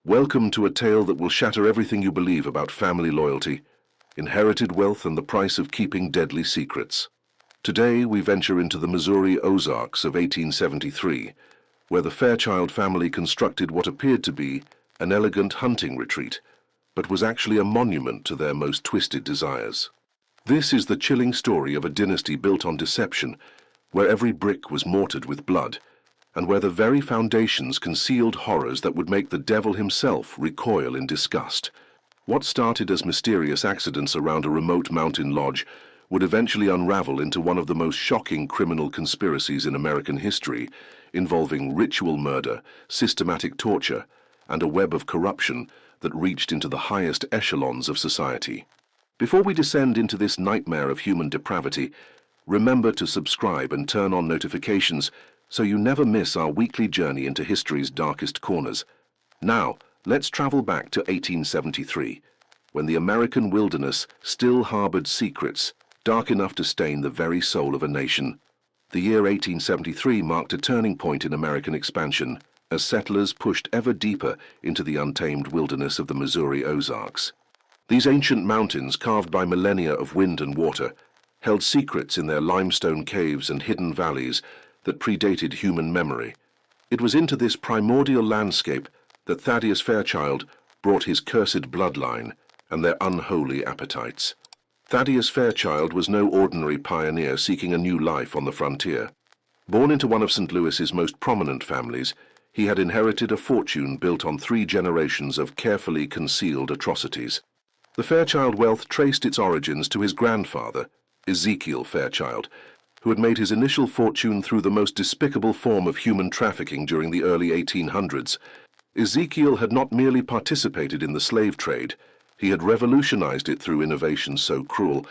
Welcome to a tale that will shatter everything you believe about family loyalty, inherited wealth, and the price of keeping deadly secrets. Today, we venture into the Missouri Ozarks of 1873, where the Fairchild family constructed what appeared to be an elegant hunting retreat, but was actually a monument to their most twisted desires. This is the chilling story of a dynasty built on deception, where every brick was mortared with blood, and where the very foundations concealed horrors that would make the devil himself recoil in disgust. What started as mysterious accidents around a remote mountain lodge would eventually unravel into one of the most shocking criminal conspiracies in American history, involving ritual murder, systematic torture, and a web of corruption that reached into the highest echelons of society. Before we descend into this nightmare of human depravity, remember to subscribe and turn on notifications so you never miss our weekly journey into history's darkest corners. Now, let's travel back to 1873, when the American wilderness still harbored secrets dark enough to stain the very soul of a nation. The year 1873 marked a turning point in American expansion as settlers pushed ever deeper into the untamed wilderness of the Missouri Ozarks. These ancient mountains, carved by millennia of wind and water, held secrets in their limestone caves and hidden valleys that predated human memory. It was into this primordial landscape that Thaddeus Fairchild brought his cursed bloodline and their unholy appetites. Thaddeus Fairchild was no ordinary pioneer seeking a new life on the frontier. Born into one of St. Louis's most prominent families, he had inherited a fortune built on 3 generations of carefully concealed atrocities. The Fairchild wealth traced its origins to his grandfather, Ezekiel Fairchild, who had made his initial fortune through the most despicable form of human trafficking during the early 1800s. Ezekiel had not merely participated in the slave trade, he had revolutionized it through innovations so cruel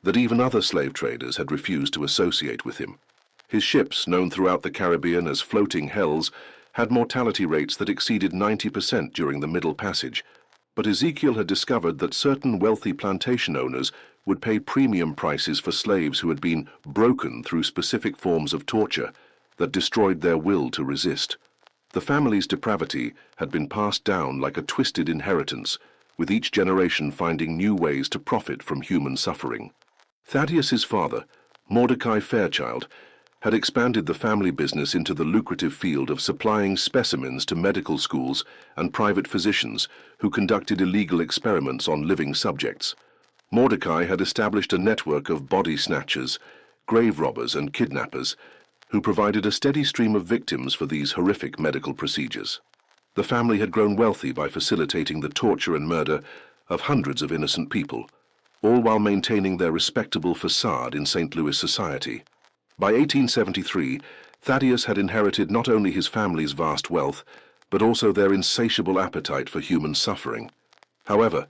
that even other slave traders had refused to associate with him. His ships, known throughout the Caribbean as floating hells, had mortality rates that exceeded 90% during the Middle Passage. But Ezekiel had discovered that certain wealthy plantation owners would pay premium prices for slaves who had been broken through specific forms of torture that destroyed their will to resist. The family's depravity had been passed down like a twisted inheritance, with each generation finding new ways to profit from human suffering. Thaddeus's father, Mordecai Fairchild, had expanded the family business into the lucrative field of supplying specimens to medical schools and private physicians who conducted illegal experiments on living subjects. Mordecai had established a network of body snatchers, grave robbers, and kidnappers who provided a steady stream of victims for these horrific medical procedures. The family had grown wealthy by facilitating the torture and murder of hundreds of innocent people, all while maintaining their respectable facade in St. Louis society. By 1873, Thaddeus had inherited not only his family's vast wealth, but also their insatiable appetite for human suffering. However,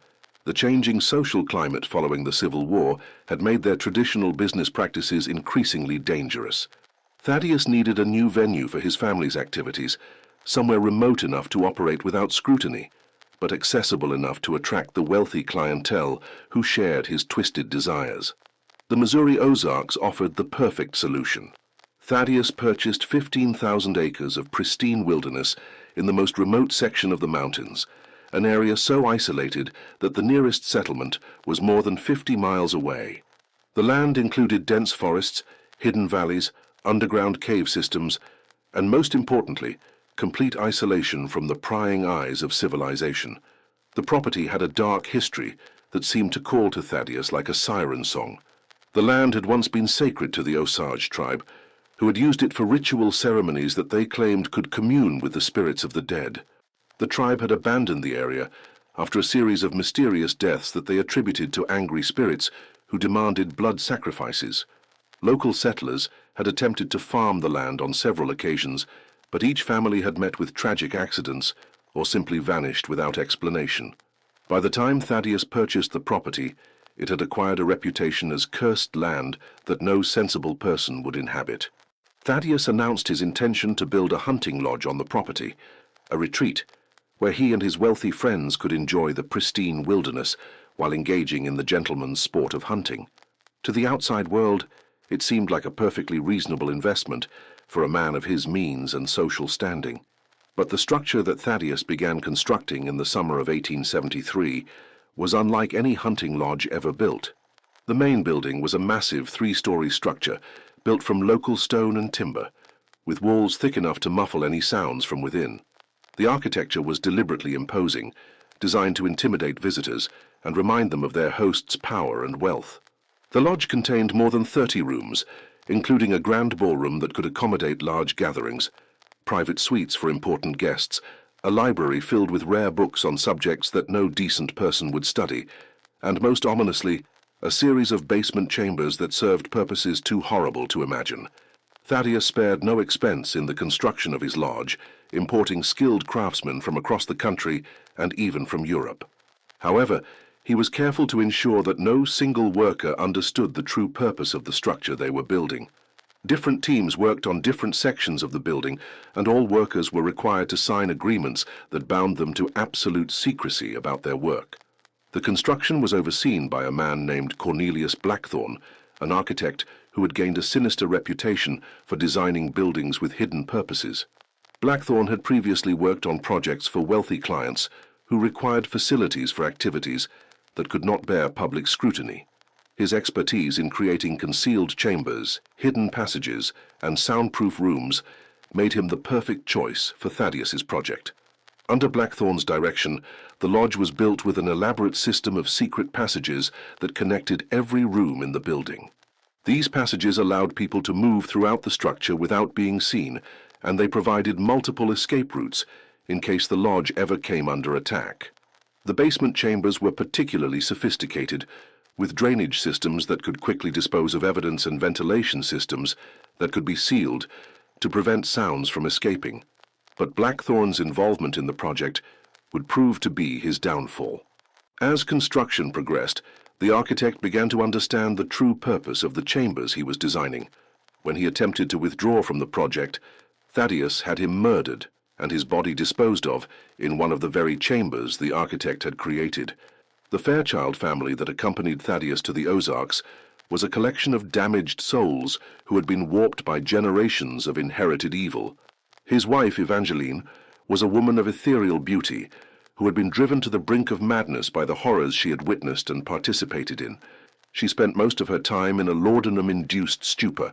the changing social climate following the Civil War had made their traditional business practices increasingly dangerous. Thaddeus needed a new venue for his family's activities, somewhere remote enough to operate without scrutiny, but accessible enough to attract the wealthy clientele who shared his twisted desires. The Missouri Ozarks offered the perfect solution. Thaddeus purchased 15,000 acres of pristine wilderness in the most remote section of the mountains, an area so isolated that the nearest settlement was more than 50 miles away. The land included dense forests, hidden valleys, underground cave systems, and most importantly, complete isolation from the prying eyes of civilization. The property had a dark history that seemed to call to Thaddeus like a siren song. The land had once been sacred to the Osage tribe, who had used it for ritual ceremonies that they claimed could commune with the spirits of the dead. The tribe had abandoned the area after a series of mysterious deaths that they attributed to angry spirits who demanded blood sacrifices. Local settlers had attempted to farm the land on several occasions, but each family had met with tragic accidents or simply vanished without explanation. By the time Thaddeus purchased the property, it had acquired a reputation as cursed land that no sensible person would inhabit. Thaddeus announced his intention to build a hunting lodge on the property, a retreat where he and his wealthy friends could enjoy the pristine wilderness while engaging in the gentleman's sport of hunting. To the outside world, it seemed like a perfectly reasonable investment for a man of his means and social standing. But the structure that Thaddeus began constructing in the summer of 1873 was unlike any hunting lodge ever built. The main building was a massive three-story structure built from local stone and timber, with walls thick enough to muffle any sounds from within. The architecture was deliberately imposing, designed to intimidate visitors and remind them of their host's power and wealth. The lodge contained more than 30 rooms, including a grand ballroom that could accommodate large gatherings, private suites for important guests, a library filled with rare books on subjects that no decent person would study, and most ominously, a series of basement chambers that served purposes too horrible to imagine. Thaddeus spared no expense in the construction of his lodge, importing skilled craftsmen from across the country and even from Europe. However, he was careful to ensure that no single worker understood the true purpose of the structure they were building. Different teams worked on different sections of the building, and all workers were required to sign agreements that bound them to absolute secrecy about their work. The construction was overseen by a man named Cornelius Blackthorne, an architect who had gained a sinister reputation for designing buildings with hidden purposes. Blackthorne had previously worked on projects for wealthy clients who required facilities for activities that could not bear public scrutiny. His expertise in creating concealed chambers, hidden passages, and soundproof rooms made him the perfect choice for Thaddeus's project. Under Blackthorne's direction, the lodge was built with an elaborate system of secret passages that connected every room in the building. These passages allowed people to move throughout the structure without being seen, and they provided multiple escape routes in case the lodge ever came under attack. The basement chambers were particularly sophisticated, with drainage systems that could quickly dispose of evidence and ventilation systems that could be sealed to prevent sounds from escaping. But Blackthorne's involvement in the project would prove to be his downfall. As construction progressed, the architect began to understand the true purpose of the chambers he was designing. When he attempted to withdraw from the project, Thaddeus had him murdered and his body disposed of in one of the very chambers the architect had created. The Fairchild family that accompanied Thaddeus to the Ozarks was a collection of damaged souls who had been warped by generations of inherited evil. His wife, Evangeline, was a woman of ethereal beauty who had been driven to the brink of madness by the horrors she had witnessed and participated in. She spent most of her time in a laudanum-induced stupor,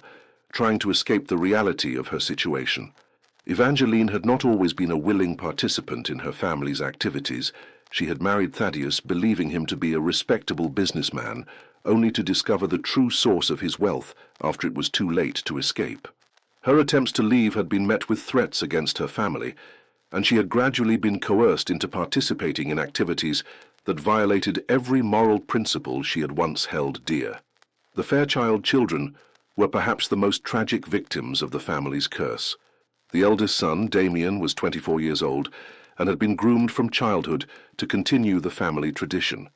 trying to escape the reality of her situation. Evangeline had not always been a willing participant in her family's activities. She had married Thaddeus believing him to be a respectable businessman, only to discover the true source of his wealth after it was too late to escape. Her attempts to leave had been met with threats against her family, and she had gradually been coerced into participating in activities that violated every moral principle she had once held dear. The Fairchild children were perhaps the most tragic victims of the family's curse. The eldest son, Damien, was 24 years old and had been groomed from childhood to continue the family tradition.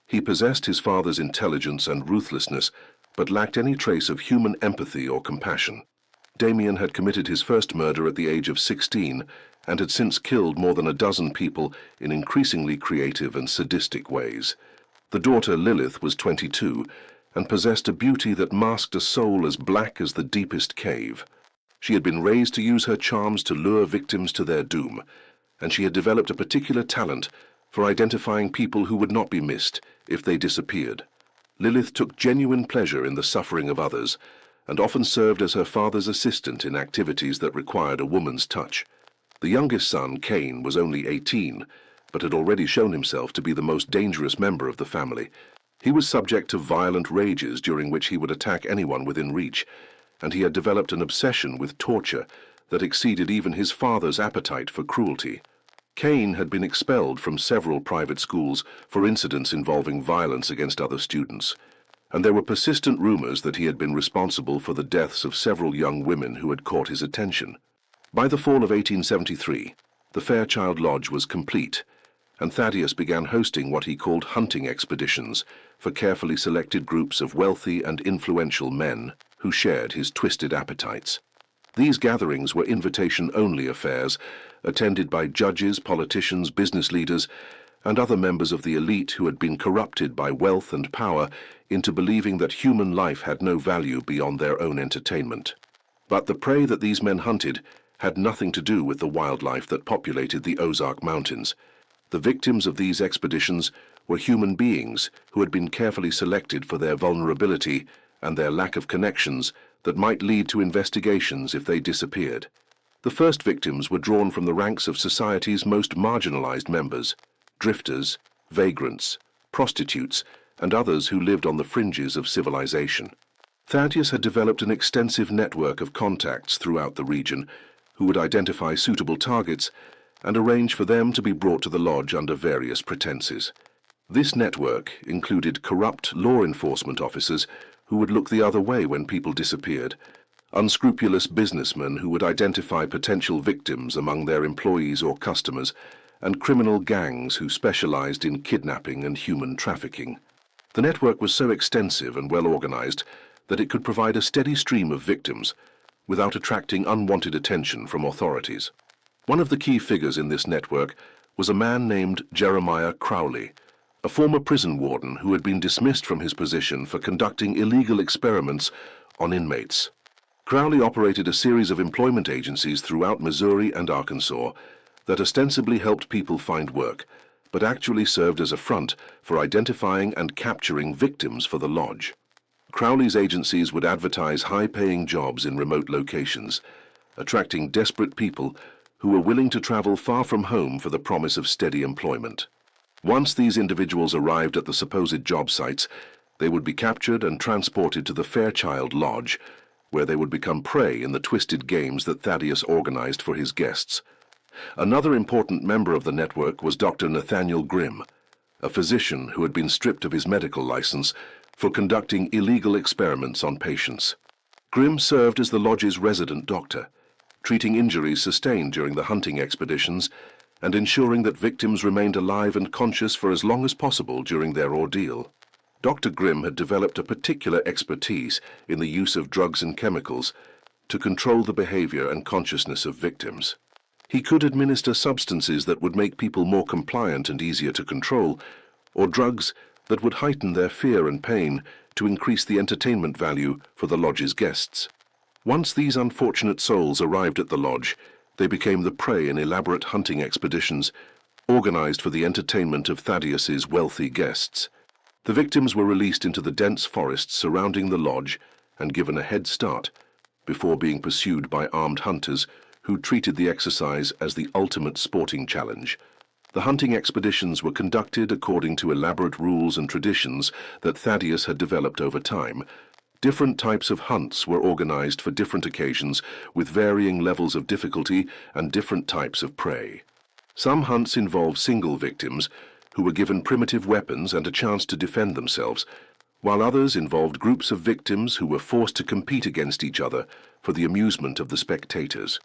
He possessed his father's intelligence and ruthlessness, but lacked any trace of human empathy or compassion. Damien had committed his first murder at the age of 16 and had since killed more than a dozen people in increasingly creative and sadistic ways. The daughter, Lilith, was 22 and possessed a beauty that masked a soul as black as the deepest cave. She had been raised to use her charms to lure victims to their doom, and she had developed a particular talent for identifying people who would not be missed if they disappeared. Lilith took genuine pleasure in the suffering of others, and often served as her father's assistant in activities that required a woman's touch. The youngest son, Cain, was only 18, but had already shown himself to be the most dangerous member of the family. He was subject to violent rages during which he would attack anyone within reach, and he had developed an obsession with torture that exceeded even his father's appetite for cruelty. Cain had been expelled from several private schools for incidents involving violence against other students, and there were persistent rumors that he had been responsible for the deaths of several young women who had caught his attention. By the fall of 1873, the Fairchild Lodge was complete, and Thaddeus began hosting what he called hunting expeditions for carefully selected groups of wealthy and influential men who shared his twisted appetites. These gatherings were invitation-only affairs, attended by judges, politicians, business leaders, and other members of the elite who had been corrupted by wealth and power into believing that human life had no value beyond their own entertainment. But the prey that these men hunted had nothing to do with the wildlife that populated the Ozark Mountains. The victims of these expeditions were human beings who had been carefully selected for their vulnerability and their lack of connections that might lead to investigations if they disappeared. The first victims were drawn from the ranks of society's most marginalized members: drifters, vagrants, prostitutes, and others who lived on the fringes of civilization. Thaddeus had developed an extensive network of contacts throughout the region who would identify suitable targets and arrange for them to be brought to the lodge under various pretenses. This network included corrupt law enforcement officers who would look the other way when people disappeared, unscrupulous businessmen who would identify potential victims among their employees or customers, and criminal gangs who specialized in kidnapping and human trafficking. The network was so extensive and well organized that it could provide a steady stream of victims without attracting unwanted attention from authorities. One of the key figures in this network was a man named Jeremiah Crowley, a former prison warden who had been dismissed from his position for conducting illegal experiments on inmates. Crowley operated a series of employment agencies throughout Missouri and Arkansas that ostensibly helped people find work, but actually served as a front for identifying and capturing victims for the lodge. Crowley's agencies would advertise high-paying jobs in remote locations, attracting desperate people who were willing to travel far from home for the promise of steady employment. Once these individuals arrived at the supposed job sites, they would be captured and transported to the Fairchild Lodge, where they would become prey in the twisted games that Thaddeus organized for his guests. Another important member of the network was Dr. Nathaniel Grimm, a physician who had been stripped of his medical license for conducting illegal experiments on patients. Grimm served as the lodge's resident doctor, treating injuries sustained during the hunting expeditions and ensuring that victims remained alive and conscious for as long as possible during their ordeal. Dr. Grimm had developed a particular expertise in the use of drugs and chemicals to control the behavior and consciousness of victims. He could administer substances that would make people more compliant and easier to control, or drugs that would heighten their fear and pain to increase the entertainment value for the lodge's guests. Once these unfortunate souls arrived at the lodge, they became the prey in elaborate hunting expeditions organized for the entertainment of Thaddeus's wealthy guests. The victims were released into the dense forests surrounding the lodge and given a head start before being pursued by armed hunters who treated the exercise as the ultimate sporting challenge. The hunting expeditions were conducted according to elaborate rules and traditions that Thaddeus had developed over time. Different types of hunts were organized for different occasions with varying levels of difficulty and different types of prey. Some hunts involved single victims who were given primitive weapons and a chance to defend themselves, while others involved groups of victims who were forced to compete against each other for the amusement of the spectators.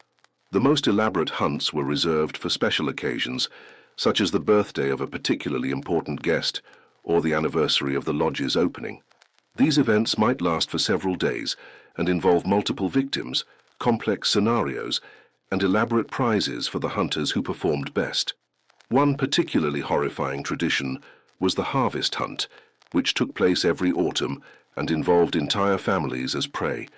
The most elaborate hunts were reserved for special occasions, such as the birthday of a particularly important guest or the anniversary of the lodge's opening. These events might last for several days and involve multiple victims, complex scenarios, and elaborate prizes for the hunters who performed best. One particularly horrifying tradition was the harvest hunt, which took place every autumn and involved entire families as prey.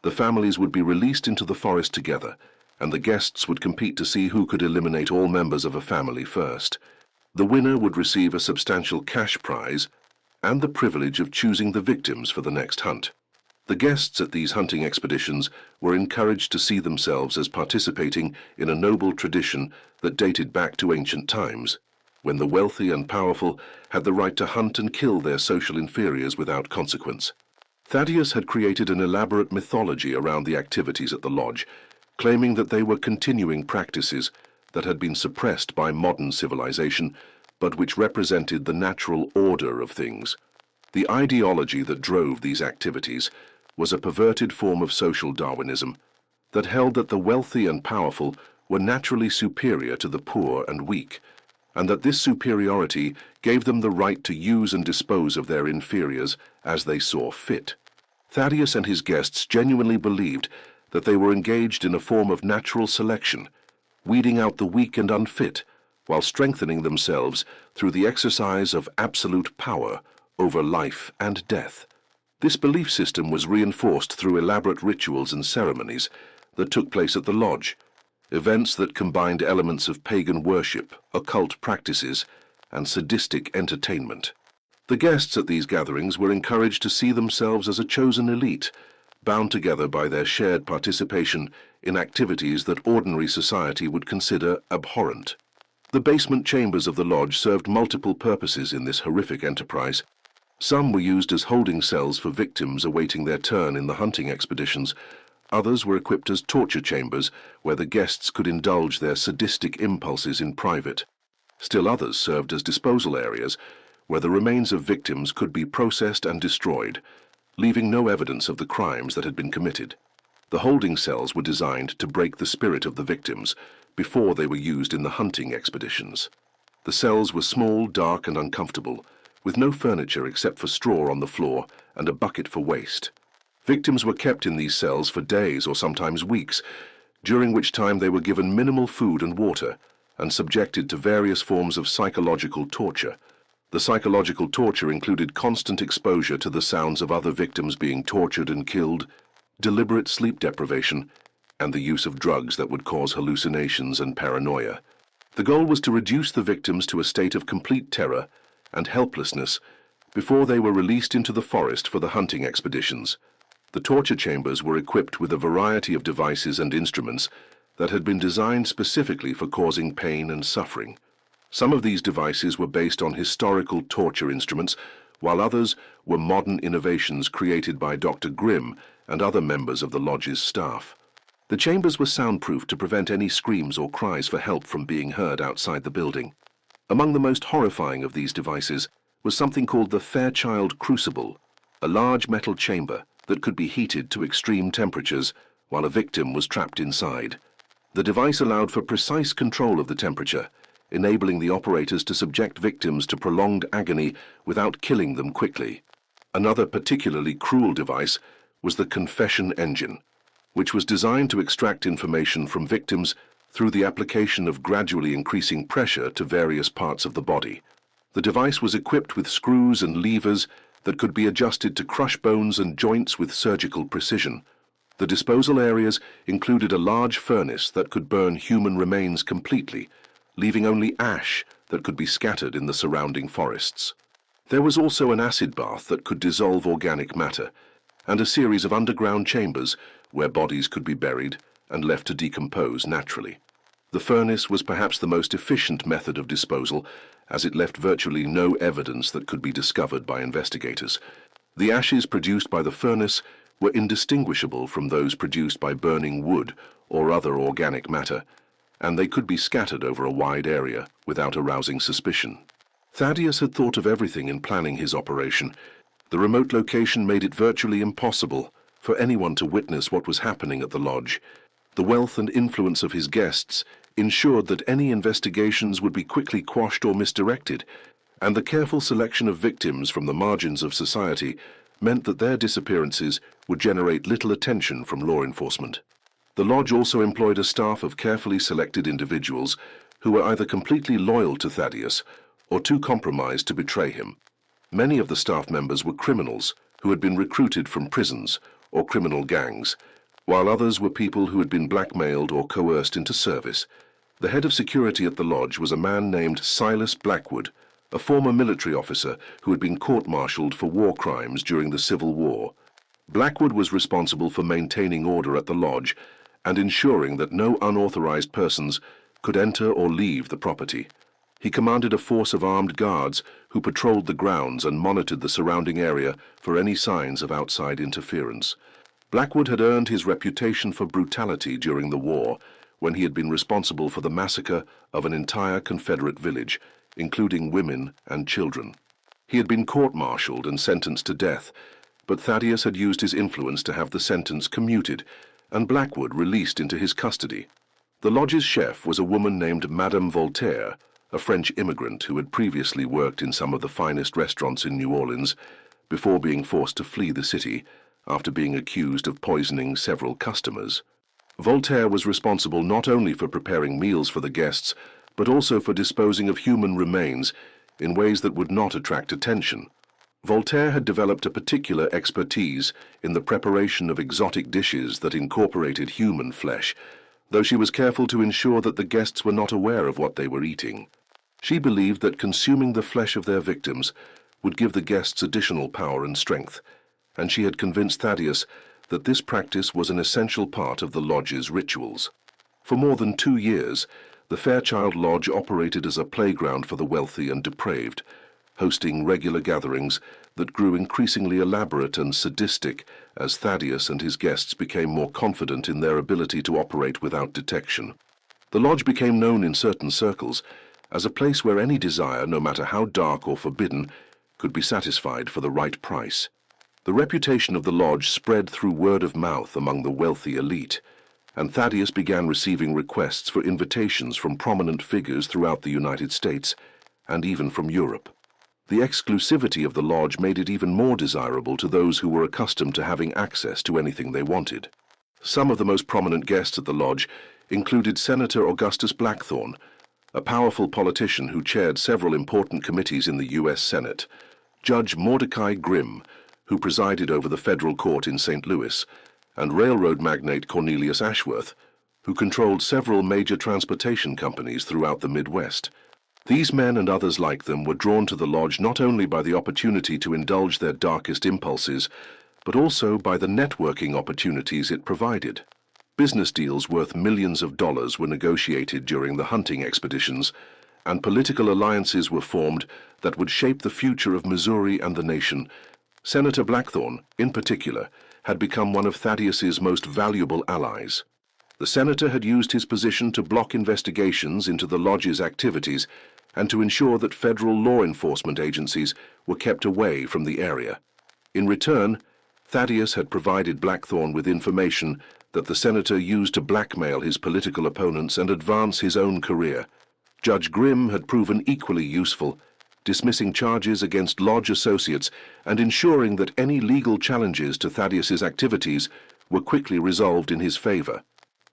The families would be released into the forest together, and the guests would compete to see who could eliminate all members of a family first. The winner would receive a substantial cash prize and the privilege of choosing the victims for the next hunt. The guests at these hunting expeditions were encouraged to see themselves as participating in a noble tradition that dated back to ancient times, when the wealthy and powerful had the right to hunt and kill their social inferiors without consequence. Thaddeus had created an elaborate mythology around the activities at the lodge, claiming that they were continuing practices that had been suppressed by modern civilization, but which represented the natural order of things. The ideology that drove these activities was a perverted form of social Darwinism that held that the wealthy and powerful were naturally superior to the poor and weak, and that this superiority gave them the right to use and dispose of their inferiors as they saw fit. Thaddeus and his guests genuinely believed that they were engaged in a form of natural selection, weeding out the weak and unfit, while strengthening themselves through the exercise of absolute power over life and death. This belief system was reinforced through elaborate rituals and ceremonies that took place at the lodge, events that combined elements of pagan worship, occult practices, and sadistic entertainment. The guests at these gatherings were encouraged to see themselves as a chosen elite, bound together by their shared participation in activities that ordinary society would consider abhorrent. The basement chambers of the lodge served multiple purposes in this horrific enterprise. Some were used as holding cells for victims awaiting their turn in the hunting expeditions. Others were equipped as torture chambers where the guests could indulge their sadistic impulses in private. Still others served as disposal areas where the remains of victims could be processed and destroyed, leaving no evidence of the crimes that had been committed. The holding cells were designed to break the spirit of the victims before they were used in the hunting expeditions. The cells were small, dark, and uncomfortable, with no furniture except for straw on the floor and a bucket for waste. Victims were kept in these cells for days or sometimes weeks, during which time they were given minimal food and water and subjected to various forms of psychological torture. The psychological torture included constant exposure to the sounds of other victims being tortured and killed, deliberate sleep deprivation, and the use of drugs that would cause hallucinations and paranoia. The goal was to reduce the victims to a state of complete terror and helplessness before they were released into the forest for the hunting expeditions. The torture chambers were equipped with a variety of devices and instruments that had been designed specifically for causing pain and suffering. Some of these devices were based on historical torture instruments, while others were modern innovations created by Dr. Grimm and other members of the lodge's staff. The chambers were soundproof to prevent any screams or cries for help from being heard outside the building. Among the most horrifying of these devices was something called the Fairchild crucible, a large metal chamber that could be heated to extreme temperatures while a victim was trapped inside. The device allowed for precise control of the temperature, enabling the operators to subject victims to prolonged agony without killing them quickly. Another particularly cruel device was the confession engine, which was designed to extract information from victims through the application of gradually increasing pressure to various parts of the body. The device was equipped with screws and levers that could be adjusted to crush bones and joints with surgical precision. The disposal areas included a large furnace that could burn human remains completely, leaving only ash that could be scattered in the surrounding forests. There was also an acid bath that could dissolve organic matter, and a series of underground chambers where bodies could be buried and left to decompose naturally. The furnace was perhaps the most efficient method of disposal, as it left virtually no evidence that could be discovered by investigators. The ashes produced by the furnace were indistinguishable from those produced by burning wood or other organic matter, and they could be scattered over a wide area without arousing suspicion. Thaddeus had thought of everything in planning his operation. The remote location made it virtually impossible for anyone to witness what was happening at the lodge. The wealth and influence of his guests ensured that any investigations would be quickly quashed or misdirected, and the careful selection of victims from the margins of society meant that their disappearances would generate little attention from law enforcement. The lodge also employed a staff of carefully selected individuals who were either completely loyal to Thaddeus or too compromised to betray him. Many of the staff members were criminals who had been recruited from prisons or criminal gangs, while others were people who had been blackmailed or coerced into service. The head of security at the lodge was a man named Silas Blackwood, a former military officer who had been court-martialed for war crimes during the Civil War. Blackwood was responsible for maintaining order at the lodge and ensuring that no unauthorized persons could enter or leave the property. He commanded a force of armed guards who patrolled the grounds and monitored the surrounding area for any signs of outside interference. Blackwood had earned his reputation for brutality during the war, when he had been responsible for the massacre of an entire Confederate village, including women and children. He had been court-martialed and sentenced to death, but Thaddeus had used his influence to have the sentence commuted, and Blackwood released into his custody. The lodge's chef was a woman named Madame Voltaire, a French immigrant who had previously worked in some of the finest restaurants in New Orleans before being forced to flee the city after being accused of poisoning several customers. Voltaire was responsible not only for preparing meals for the guests, but also for disposing of human remains in ways that would not attract attention. Voltaire had developed a particular expertise in the preparation of exotic dishes that incorporated human flesh, though she was careful to ensure that the guests were not aware of what they were eating. She believed that consuming the flesh of their victims would give the guests additional power and strength, and she had convinced Thaddeus that this practice was an essential part of the lodge's rituals. For more than 2 years, the Fairchild Lodge operated as a playground for the wealthy and depraved, hosting regular gatherings that grew increasingly elaborate and sadistic as Thaddeus and his guests became more confident in their ability to operate without detection. The lodge became known in certain circles as a place where any desire, no matter how dark or forbidden, could be satisfied for the right price. The reputation of the lodge spread through word of mouth among the wealthy elite, and Thaddeus began receiving requests for invitations from prominent figures throughout the United States and even from Europe. The exclusivity of the lodge made it even more desirable to those who were accustomed to having access to anything they wanted. Some of the most prominent guests at the lodge included Senator Augustus Blackthorne, a powerful politician who chaired several important committees in the U.S. Senate, Judge Mordecai Grimm, who presided over the federal court in St. Louis, and railroad magnate Cornelius Ashworth, who controlled several major transportation companies throughout the Midwest. These men and others like them were drawn to the lodge not only by the opportunity to indulge their darkest impulses, but also by the networking opportunities it provided. Business deals worth millions of dollars were negotiated during the hunting expeditions, and political alliances were formed that would shape the future of Missouri and the nation. Senator Blackthorne, in particular, had become one of Thaddeus's most valuable allies. The senator had used his position to block investigations into the lodge's activities and to ensure that federal law enforcement agencies were kept away from the area. In return, Thaddeus had provided Blackthorne with information that the senator used to blackmail his political opponents and advance his own career. Judge Grimm had proven equally useful, dismissing charges against lodge associates and ensuring that any legal challenges to Thaddeus's activities were quickly resolved in his favor.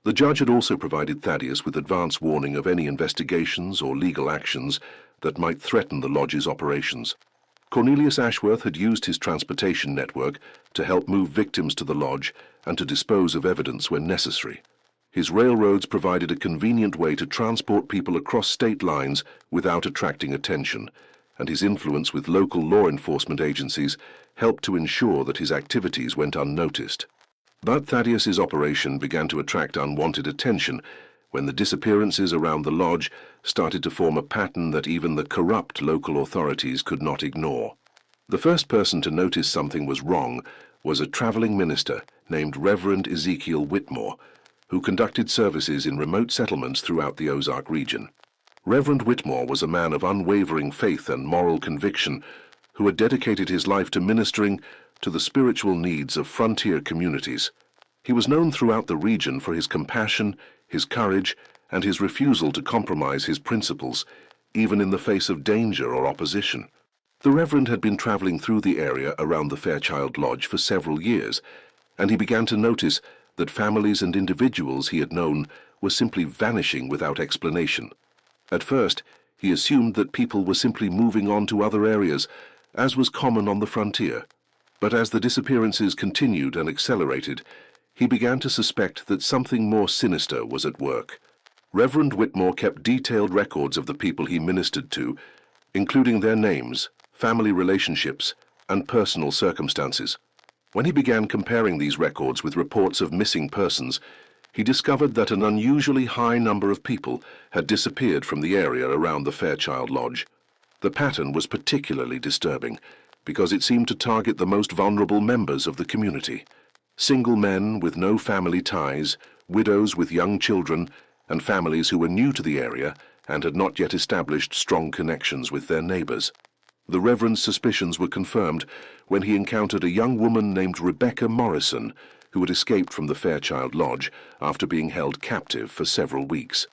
The judge had also provided Thaddeus with advance warning of any investigations or legal actions that might threaten the lodge's operations. Cornelius Ashworth had used his transportation network to help move victims to the lodge and to dispose of evidence when necessary. His railroads provided a convenient way to transport people across state lines without attracting attention, and his influence with local law enforcement agencies helped to ensure that his activities went unnoticed. But Thaddeus's operation began to attract unwanted attention when the disappearances around the lodge started to form a pattern that even the corrupt local authorities could not ignore. The first person to notice something was wrong was a traveling minister named Reverend Ezekiel Whitmore, who conducted services in remote settlements throughout the Ozark region. Reverend Whitmore was a man of unwavering faith and moral conviction who had dedicated his life to ministering to the spiritual needs of frontier communities. He was known throughout the region for his compassion, his courage, and his refusal to compromise his principles, even in the face of danger or opposition. The Reverend had been traveling through the area around the Fairchild Lodge for several years, and he began to notice that families and individuals he had known were simply vanishing without explanation. At first, he assumed that people were simply moving on to other areas, as was common on the frontier. But as the disappearances continued and accelerated, he began to suspect that something more sinister was at work. Reverend Whitmore kept detailed records of the people he ministered to, including their names, family relationships, and personal circumstances. When he began comparing these records with reports of missing persons, he discovered that an unusually high number of people had disappeared from the area around the Fairchild Lodge. The pattern was particularly disturbing because it seemed to target the most vulnerable members of the community. Single men with no family ties, widows with young children, and families who were new to the area and had not yet established strong connections with their neighbors. The Reverend's suspicions were confirmed when he encountered a young woman named Rebecca Morrison, who had escaped from the Fairchild Lodge after being held captive for several weeks.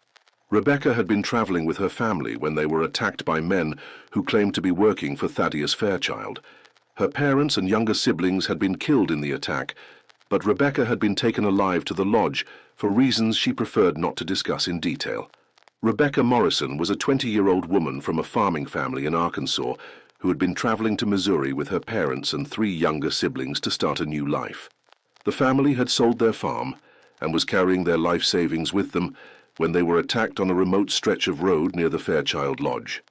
Rebecca had been traveling with her family when they were attacked by men who claimed to be working for Thaddeus Fairchild. Her parents and younger siblings had been killed in the attack, but Rebecca had been taken alive to the lodge for reasons she preferred not to discuss in detail. Rebecca Morrison was a 20-year-old woman from a farming family in Arkansas who had been traveling to Missouri with her parents and 3 younger siblings to start a new life. The family had sold their farm, and was carrying their life savings with them when they were attacked on a remote stretch of road near the Fairchild Lodge.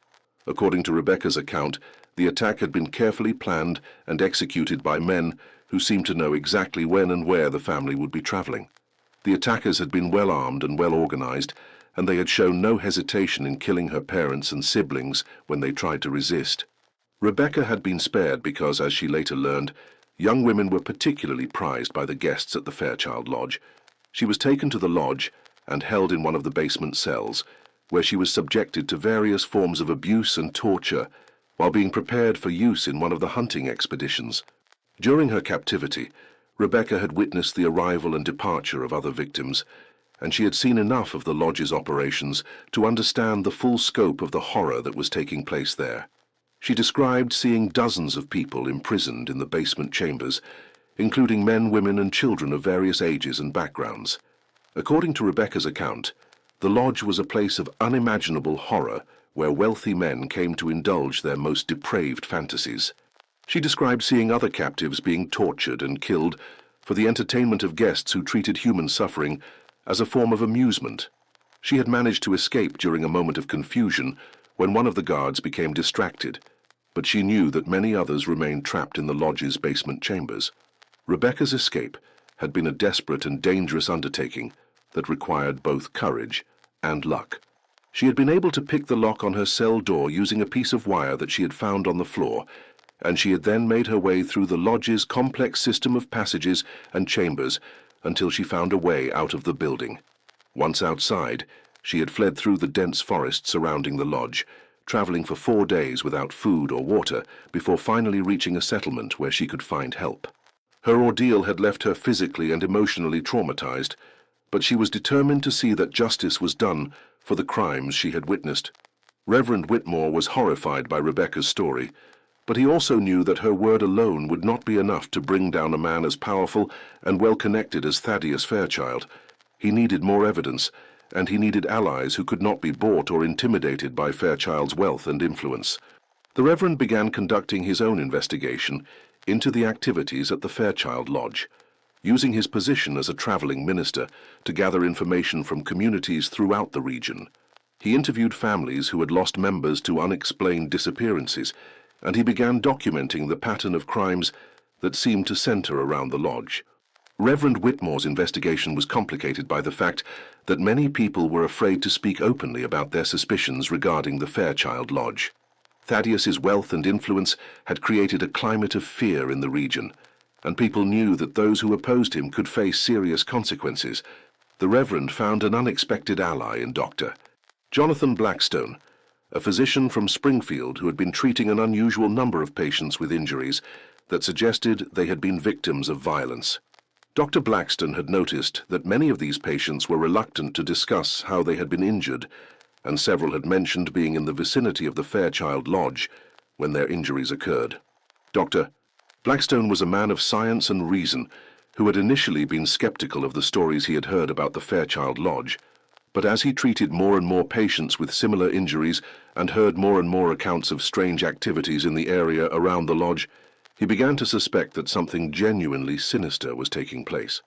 According to Rebecca's account, the attack had been carefully planned and executed by men who seemed to know exactly when and where the family would be traveling. The attackers had been well armed and well organized, and they had shown no hesitation in killing her parents and siblings when they tried to resist. Rebecca had been spared because, as she later learned, young women were particularly prized by the guests at the Fairchild Lodge. She was taken to the lodge and held in one of the basement cells, where she was subjected to various forms of abuse and torture while being prepared for use in one of the hunting expeditions. During her captivity, Rebecca had witnessed the arrival and departure of other victims, and she had seen enough of the lodge's operations to understand the full scope of the horror that was taking place there. She described seeing dozens of people imprisoned in the basement chambers, including men, women, and children of various ages and backgrounds. According to Rebecca's account, the lodge was a place of unimaginable horror where wealthy men came to indulge their most depraved fantasies. She described seeing other captives being tortured and killed for the entertainment of guests who treated human suffering as a form of amusement. She had managed to escape during a moment of confusion when one of the guards became distracted, but she knew that many others remained trapped in the lodge's basement chambers. Rebecca's escape had been a desperate and dangerous undertaking that required both courage and luck. She had been able to pick the lock on her cell door using a piece of wire that she had found on the floor, and she had then made her way through the lodge's complex system of passages and chambers until she found a way out of the building. Once outside, she had fled through the dense forest surrounding the lodge, traveling for 4 days without food or water before finally reaching a settlement where she could find help. Her ordeal had left her physically and emotionally traumatized, but she was determined to see that justice was done for the crimes she had witnessed. Reverend Whitmore was horrified by Rebecca's story, but he also knew that her word alone would not be enough to bring down a man as powerful and well-connected as Thaddeus Fairchild. He needed more evidence, and he needed allies who could not be bought or intimidated by Fairchild's wealth and influence. The Reverend began conducting his own investigation into the activities at the Fairchild Lodge, using his position as a traveling minister to gather information from communities throughout the region. He interviewed families who had lost members to unexplained disappearances, and he began documenting the pattern of crimes that seemed to center around the lodge. Reverend Whitmore's investigation was complicated by the fact that many people were afraid to speak openly about their suspicions regarding the Fairchild Lodge. Thaddeus's wealth and influence had created a climate of fear in the region, and people knew that those who opposed him could face serious consequences. The Reverend found an unexpected ally in Dr. Jonathan Blackstone, a physician from Springfield who had been treating an unusual number of patients with injuries that suggested they had been victims of violence. Dr. Blackstone had noticed that many of these patients were reluctant to discuss how they had been injured, and several had mentioned being in the vicinity of the Fairchild Lodge when their injuries occurred. Dr. Blackstone was a man of science and reason who had initially been skeptical of the stories he had heard about the Fairchild Lodge, but as he treated more and more patients with similar injuries and heard more and more accounts of strange activities in the area around the lodge, he began to suspect that something genuinely sinister was taking place.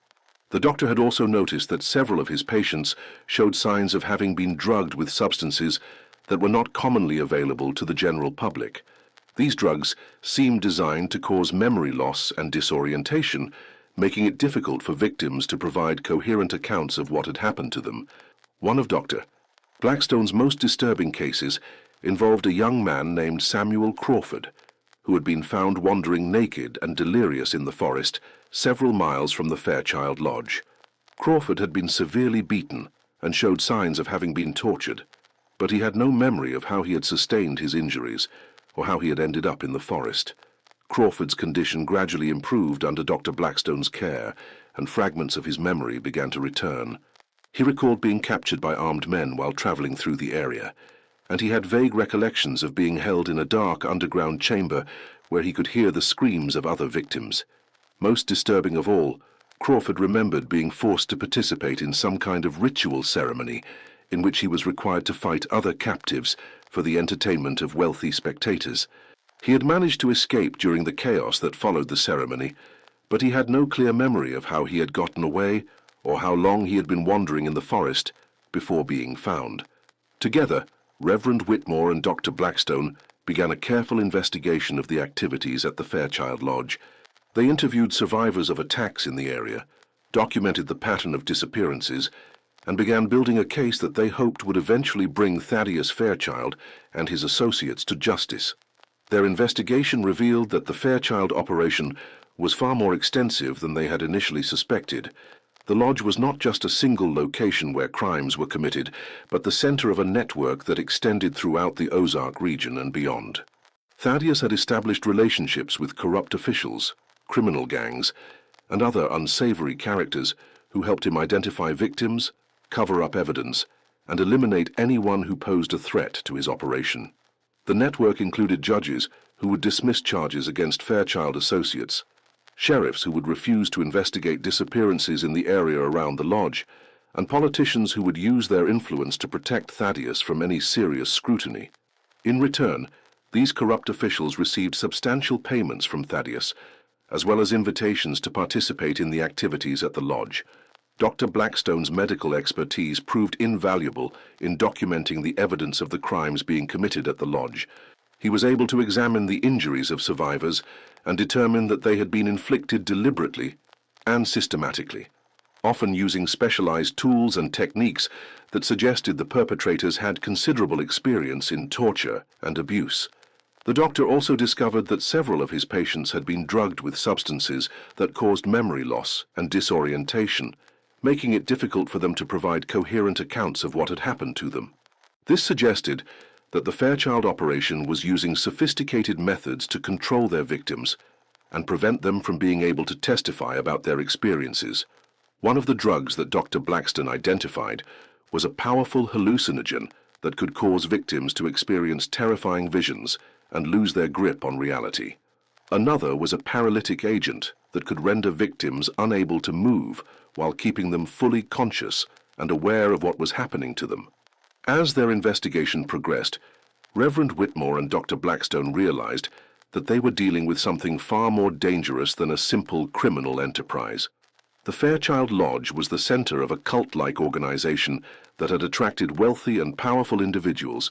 The doctor had also noticed that several of his patients showed signs of having been drugged with substances that were not commonly available to the general public. These drugs seemed designed to cause memory loss and disorientation, making it difficult for victims to provide coherent accounts of what had happened to them. One of Dr. Blackstone's most disturbing cases involved a young man named Samuel Crawford, who had been found wandering naked and delirious in the forest several miles from the Fairchild Lodge. Crawford had been severely beaten and showed signs of having been tortured, but he had no memory of how he had sustained his injuries or how he had ended up in the forest. Crawford's condition gradually improved under Dr. Blackstone's care, and fragments of his memory began to return. He recalled being captured by armed men while traveling through the area, and he had vague recollections of being held in a dark underground chamber where he could hear the screams of other victims. Most disturbing of all, Crawford remembered being forced to participate in some kind of ritual ceremony in which he was required to fight other captives for the entertainment of wealthy spectators. He had managed to escape during the chaos that followed the ceremony, but he had no clear memory of how he had gotten away or how long he had been wandering in the forest before being found. Together, Reverend Whitmore and Dr. Blackstone began a careful investigation of the activities at the Fairchild Lodge. They interviewed survivors of attacks in the area, documented the pattern of disappearances, and began building a case that they hoped would eventually bring Thaddeus Fairchild and his associates to justice. Their investigation revealed that the Fairchild operation was far more extensive than they had initially suspected. The lodge was not just a single location where crimes were committed, but the center of a network that extended throughout the Ozark region and beyond. Thaddeus had established relationships with corrupt officials, criminal gangs, and other unsavory characters who helped him identify victims, cover up evidence, and eliminate anyone who posed a threat to his operation. The network included judges who would dismiss charges against Fairchild associates, sheriffs who would refuse to investigate disappearances in the area around the lodge, and politicians who would use their influence to protect Thaddeus from any serious scrutiny. In return, these corrupt officials received substantial payments from Thaddeus, as well as invitations to participate in the activities at the lodge. Dr. Blackstone's medical expertise proved invaluable in documenting the evidence of the crimes being committed at the lodge. He was able to examine the injuries of survivors and determine that they had been inflicted deliberately and systematically, often using specialized tools and techniques that suggested the perpetrators had considerable experience in torture and abuse. The doctor also discovered that several of his patients had been drugged with substances that caused memory loss and disorientation, making it difficult for them to provide coherent accounts of what had happened to them. This suggested that the Fairchild operation was using sophisticated methods to control their victims and prevent them from being able to testify about their experiences. One of the drugs that Dr. Blackstone identified was a powerful hallucinogen that could cause victims to experience terrifying visions and lose their grip on reality. Another was a paralytic agent that could render victims unable to move while keeping them fully conscious and aware of what was happening to them. As their investigation progressed, Reverend Whitmore and Dr. Blackstone realized that they were dealing with something far more dangerous than a simple criminal enterprise. The Fairchild Lodge was the center of a cult-like organization that had attracted wealthy and powerful individuals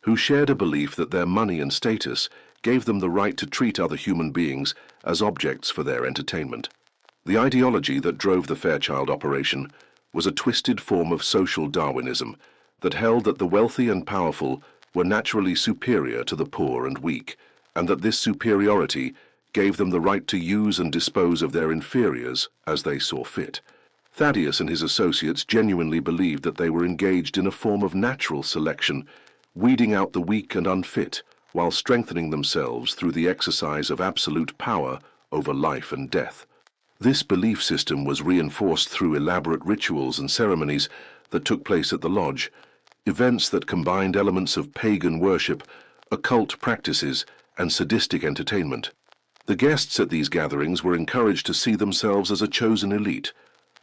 who shared a belief that their money and status gave them the right to treat other human beings as objects for their entertainment. The ideology that drove the Fairchild operation was a twisted form of social Darwinism that held that the wealthy and powerful were naturally superior to the poor and weak, and that this superiority gave them the right to use and dispose of their inferiors as they saw fit. Thaddeus and his associates genuinely believed that they were engaged in a form of natural selection, weeding out the weak and unfit, while strengthening themselves through the exercise of absolute power over life and death. This belief system was reinforced through elaborate rituals and ceremonies that took place at the lodge, events that combined elements of pagan worship, occult practices, and sadistic entertainment. The guests at these gatherings were encouraged to see themselves as a chosen elite,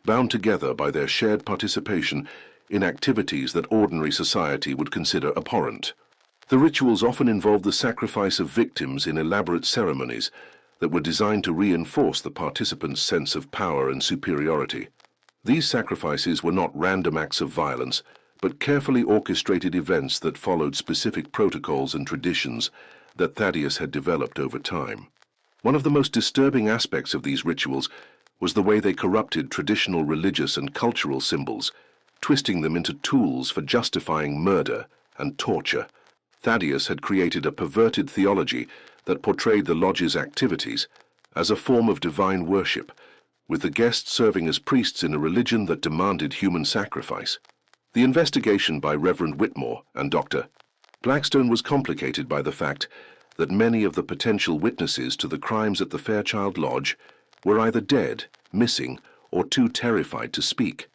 bound together by their shared participation in activities that ordinary society would consider abhorrent. The rituals often involved the sacrifice of victims in elaborate ceremonies that were designed to reinforce the participants' sense of power and superiority. These sacrifices were not random acts of violence, but carefully orchestrated events that followed specific protocols and traditions that Thaddeus had developed over time. One of the most disturbing aspects of these rituals was the way they corrupted traditional religious and cultural symbols, twisting them into tools for justifying murder and torture. Thaddeus had created a perverted theology that portrayed the lodge's activities as a form of divine worship, with the guests serving as priests in a religion that demanded human sacrifice. The investigation by Reverend Whitmore and Dr. Blackstone was complicated by the fact that many of the potential witnesses to the crimes at the Fairchild Lodge were either dead, missing, or too terrified to speak.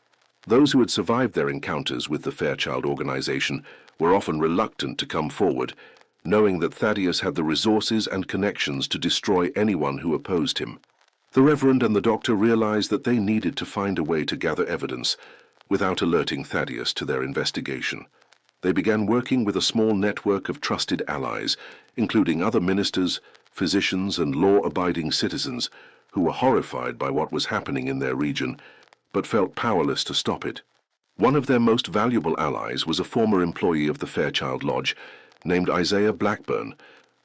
Those who had survived their encounters with the Fairchild organization were often reluctant to come forward, knowing that Thaddeus had the resources and connections to destroy anyone who opposed him. The Reverend and the doctor realized that they needed to find a way to gather evidence without alerting Thaddeus to their investigation. They began working with a small network of trusted allies, including other ministers, physicians, and law-abiding citizens who were horrified by what was happening in their region, but felt powerless to stop it. One of their most valuable allies was a former employee of the Fairchild Lodge named Isaiah Blackburn,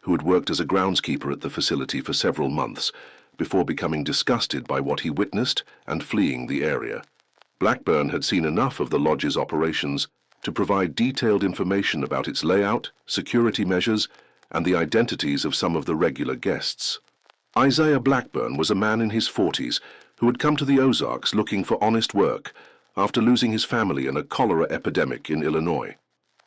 who had worked as a groundskeeper at the facility for several months before becoming disgusted by what he witnessed and fleeing the area. Blackburn had seen enough of the lodge's operations to provide detailed information about its layout, security measures, and the identities of some of the regular guests. Isaiah Blackburn was a man in his 40s who had come to the Ozarks looking for honest work after losing his family in a cholera epidemic in Illinois.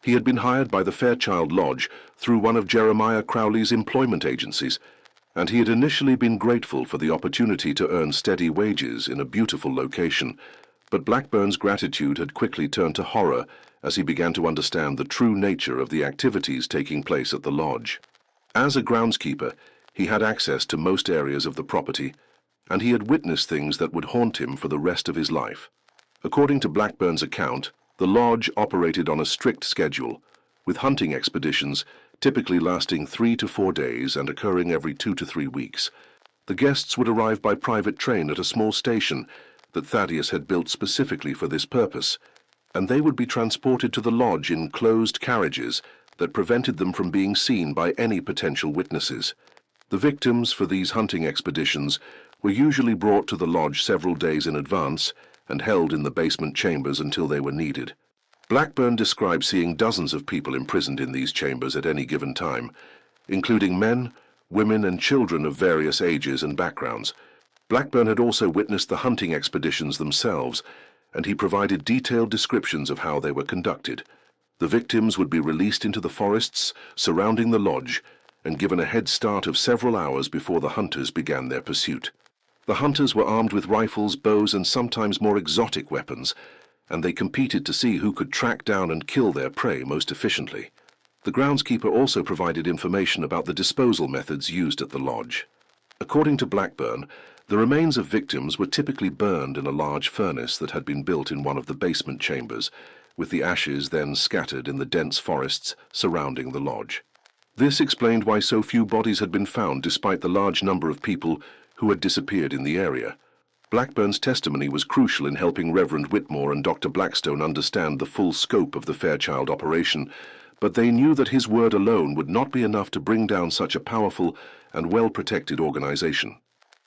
He had been hired by the Fairchild Lodge through one of Jeremiah Crowley's employment agencies, and he had initially been grateful for the opportunity to earn steady wages in a beautiful location, but Blackburn's gratitude had quickly turned to horror as he began to understand the true nature of the activities taking place at the lodge. As a groundskeeper, he had access to most areas of the property, and he had witnessed things that would haunt him for the rest of his life. According to Blackburn's account, the lodge operated on a strict schedule, with hunting expeditions typically lasting 3 to 4 days and occurring every 2 to 3 weeks. The guests would arrive by private train at a small station that Thaddeus had built specifically for this purpose, and they would be transported to the lodge in closed carriages that prevented them from being seen by any potential witnesses. The victims for these hunting expeditions were usually brought to the lodge several days in advance and held in the basement chambers until they were needed. Blackburn described seeing dozens of people imprisoned in these chambers at any given time, including men, women, and children of various ages and backgrounds. Blackburn had also witnessed the hunting expeditions themselves, and he provided detailed descriptions of how they were conducted. The victims would be released into the forests surrounding the lodge and given a head start of several hours before the hunters began their pursuit. The hunters were armed with rifles, bows, and sometimes more exotic weapons, and they competed to see who could track down and kill their prey most efficiently. The groundskeeper also provided information about the disposal methods used at the lodge. According to Blackburn, the remains of victims were typically burned in a large furnace that had been built in one of the basement chambers, with the ashes then scattered in the dense forests surrounding the lodge. This explained why so few bodies had been found despite the large number of people who had disappeared in the area. Blackburn's testimony was crucial in helping Reverend Whitmore and Dr. Blackstone understand the full scope of the Fairchild operation, but they knew that his word alone would not be enough to bring down such a powerful and well-protected organization.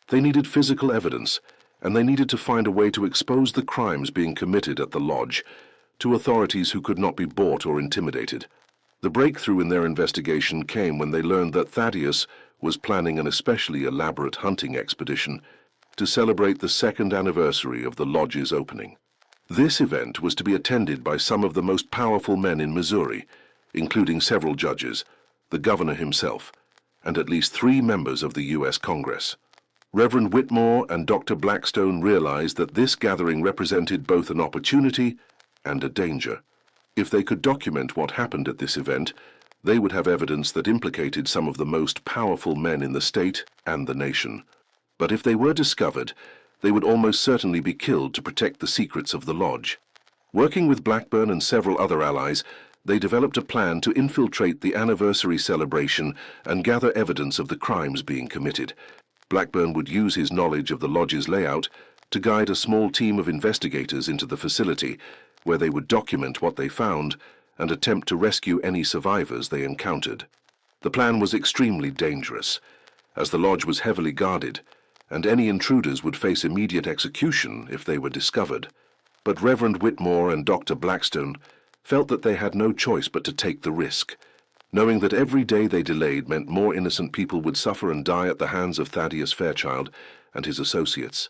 They needed physical evidence, and they needed to find a way to expose the crimes being committed at the lodge to authorities who could not be bought or intimidated. The breakthrough in their investigation came when they learned that Thaddeus was planning an especially elaborate hunting expedition to celebrate the 2nd anniversary of the lodge's opening. This event was to be attended by some of the most powerful men in Missouri, including several judges, the governor himself, and at least 3 members of the U.S. Congress. Reverend Whitmore and Dr. Blackstone realized that this gathering represented both an opportunity and a danger. If they could document what happened at this event, they would have evidence that implicated some of the most powerful men in the state and the nation. But if they were discovered, they would almost certainly be killed to protect the secrets of the lodge. Working with Blackburn and several other allies, they developed a plan to infiltrate the anniversary celebration and gather evidence of the crimes being committed. Blackburn would use his knowledge of the lodge's layout to guide a small team of investigators into the facility, where they would document what they found and attempt to rescue any survivors they encountered. The plan was extremely dangerous, as the lodge was heavily guarded, and any intruders would face immediate execution if they were discovered. But Reverend Whitmore and Dr. Blackstone felt that they had no choice but to take the risk, knowing that every day they delayed meant more innocent people would suffer and die at the hands of Thaddeus Fairchild and his associates.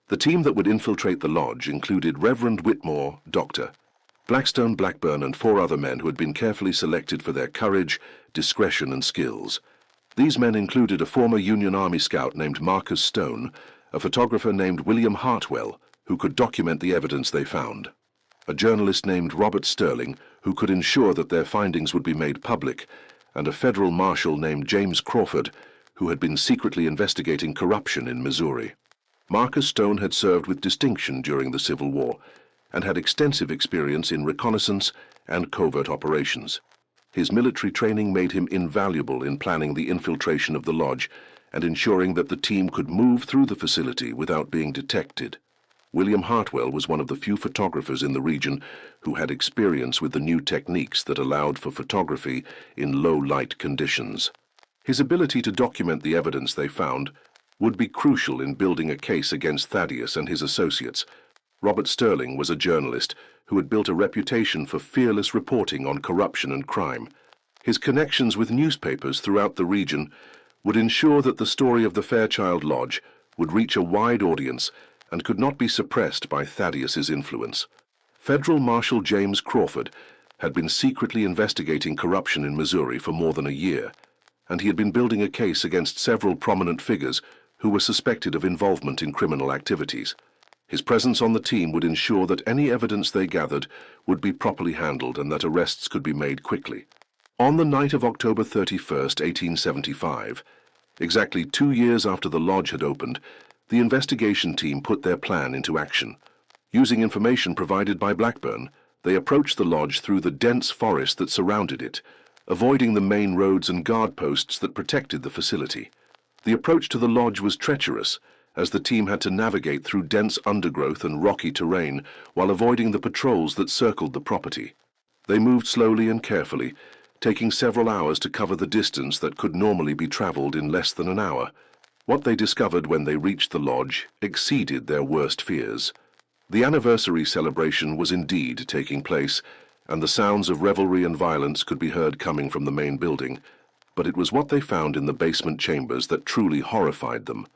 The team that would infiltrate the lodge included Reverend Whitmore, Dr. Blackstone, Blackburn, and 4 other men who had been carefully selected for their courage, discretion, and skills. These men included a former Union Army scout named Marcus Stone, a photographer named William Hartwell, who could document the evidence they found, a journalist named Robert Sterling, who could ensure that their findings would be made public, and a federal marshal named James Crawford, who had been secretly investigating corruption in Missouri. Marcus Stone had served with distinction during the Civil War and had extensive experience in reconnaissance and covert operations. His military training made him invaluable in planning the infiltration of the lodge and ensuring that the team could move through the facility without being detected. William Hartwell was one of the few photographers in the region who had experience with the new techniques that allowed for photography in low-light conditions. His ability to document the evidence they found would be crucial in building a case against Thaddeus and his associates. Robert Sterling was a journalist who had built a reputation for fearless reporting on corruption and crime. His connections with newspapers throughout the region would ensure that the story of the Fairchild Lodge would reach a wide audience and could not be suppressed by Thaddeus's influence. Federal Marshal James Crawford had been secretly investigating corruption in Missouri for more than a year, and he had been building a case against several prominent figures who were suspected of involvement in criminal activities. His presence on the team would ensure that any evidence they gathered would be properly handled and that arrests could be made quickly. On the night of October 31st, 1875, exactly 2 years after the lodge had opened, the investigation team put their plan into action. Using information provided by Blackburn, they approached the lodge through the dense forest that surrounded it, avoiding the main roads and guard posts that protected the facility. The approach to the lodge was treacherous, as the team had to navigate through dense undergrowth and rocky terrain while avoiding the patrols that circled the property. They moved slowly and carefully, taking several hours to cover the distance that could normally be traveled in less than an hour. What they discovered when they reached the lodge exceeded their worst fears. The anniversary celebration was indeed taking place, and the sounds of revelry and violence could be heard coming from the main building, but it was what they found in the basement chambers that truly horrified them.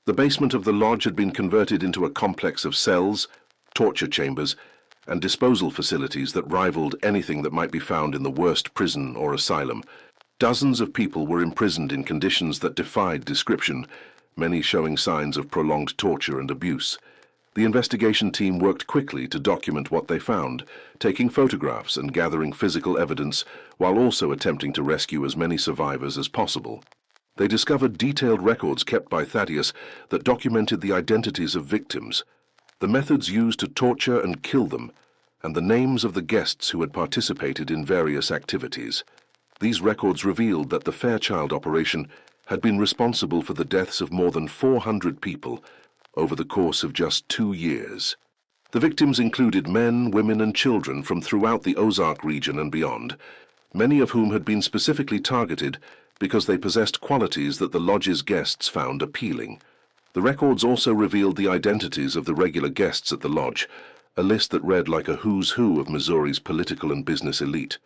The basement of the lodge had been converted into a complex of cells, torture chambers, and disposal facilities that rivaled anything that might be found in the worst prison or asylum. Dozens of people were imprisoned in conditions that defied description, many showing signs of prolonged torture and abuse. The investigation team worked quickly to document what they found, taking photographs and gathering physical evidence while also attempting to rescue as many survivors as possible. They discovered detailed records kept by Thaddeus that documented the identities of victims, the methods used to torture and kill them, and the names of the guests who had participated in various activities. These records revealed that the Fairchild operation had been responsible for the deaths of more than 400 people over the course of just 2 years. The victims included men, women, and children from throughout the Ozark region and beyond, many of whom had been specifically targeted because they possessed qualities that the lodge's guests found appealing. The records also revealed the identities of the regular guests at the lodge, a list that read like a who's who of Missouri's political and business elite.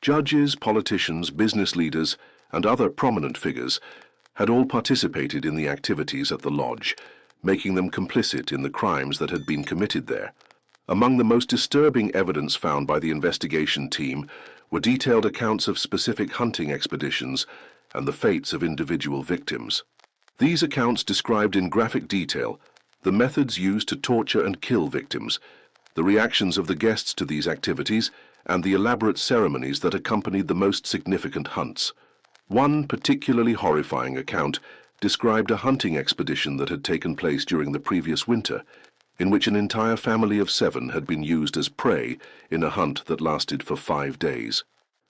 Judges, politicians, business leaders, and other prominent figures had all participated in the activities at the lodge, making them complicit in the crimes that had been committed there. Among the most disturbing evidence found by the investigation team were detailed accounts of specific hunting expeditions and the fates of individual victims. These accounts described in graphic detail the methods used to torture and kill victims, the reactions of the guests to these activities, and the elaborate ceremonies that accompanied the most significant hunts. One particularly horrifying account described a hunting expedition that had taken place during the previous winter, in which an entire family of 7 had been used as prey in a hunt that lasted for 5 days.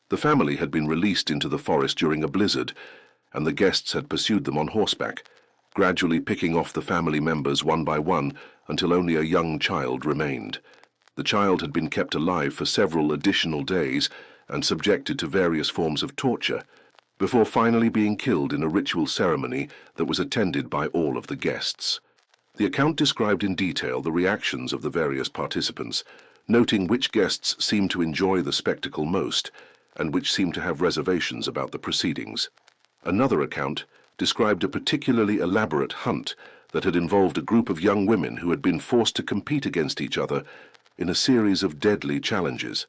The family had been released into the forest during a blizzard, and the guests had pursued them on horseback, gradually picking off the family members one by one until only a young child remained. The child had been kept alive for several additional days and subjected to various forms of torture, before finally being killed in a ritual ceremony that was attended by all of the guests. The account described in detail the reactions of the various participants, noting which guests seemed to enjoy the spectacle most and which seemed to have reservations about the proceedings. Another account described a particularly elaborate hunt that had involved a group of young women who had been forced to compete against each other in a series of deadly challenges.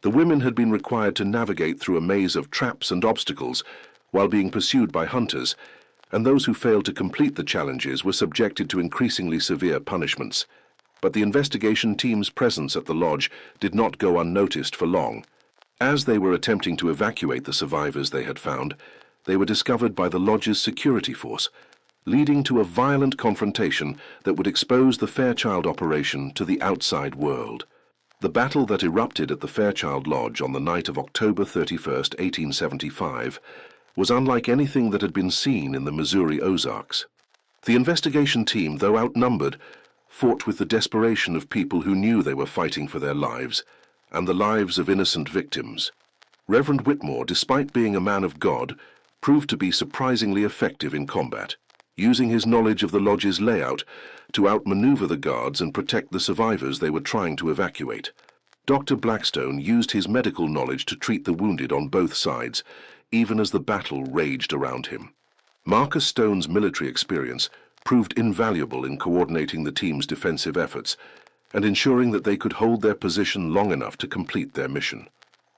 The women had been required to navigate through a maze of traps and obstacles while being pursued by hunters, and those who failed to complete the challenges were subjected to increasingly severe punishments. But the investigation team's presence at the lodge did not go unnoticed for long. As they were attempting to evacuate the survivors they had found, they were discovered by the lodge's security force, leading to a violent confrontation that would expose the Fairchild operation to the outside world. The battle that erupted at the Fairchild Lodge on the night of October 31st, 1875, was unlike anything that had been seen in the Missouri Ozarks. The investigation team, though outnumbered, fought with the desperation of people who knew they were fighting for their lives and the lives of innocent victims. Reverend Whitmore, despite being a man of God, proved to be surprisingly effective in combat, using his knowledge of the lodge's layout to outmaneuver the guards and protect the survivors they were trying to evacuate. Dr. Blackstone used his medical knowledge to treat the wounded on both sides, even as the battle raged around him. Marcus Stone's military experience proved invaluable in coordinating the team's defensive efforts and ensuring that they could hold their position long enough to complete their mission.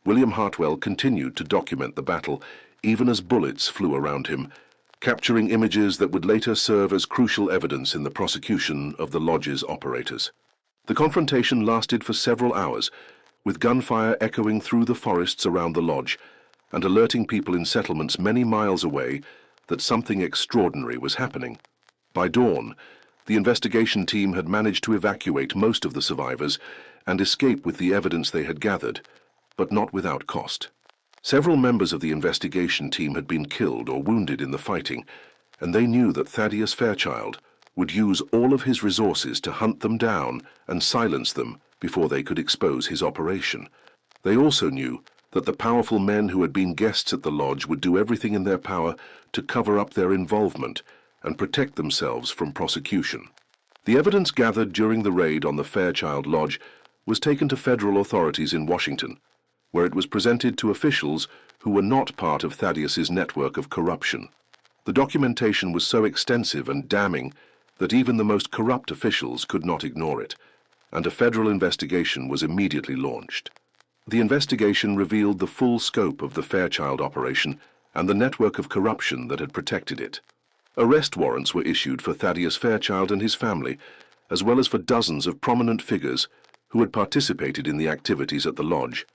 William Hartwell continued to document the battle even as bullets flew around him, capturing images that would later serve as crucial evidence in the prosecution of the lodge's operators. The confrontation lasted for several hours, with gunfire echoing through the forests around the lodge and alerting people in settlements many miles away that something extraordinary was happening. By dawn, the investigation team had managed to evacuate most of the survivors and escape with the evidence they had gathered, but not without cost. Several members of the investigation team had been killed or wounded in the fighting, and they knew that Thaddeus Fairchild would use all of his resources to hunt them down and silence them before they could expose his operation. They also knew that the powerful men who had been guests at the lodge would do everything in their power to cover up their involvement and protect themselves from prosecution. The evidence gathered during the raid on the Fairchild Lodge was taken to federal authorities in Washington, where it was presented to officials who were not part of Thaddeus's network of corruption. The documentation was so extensive and damning that even the most corrupt officials could not ignore it, and a federal investigation was immediately launched. The investigation revealed the full scope of the Fairchild operation and the network of corruption that had protected it. Arrest warrants were issued for Thaddeus Fairchild and his family, as well as for dozens of prominent figures who had participated in the activities at the lodge.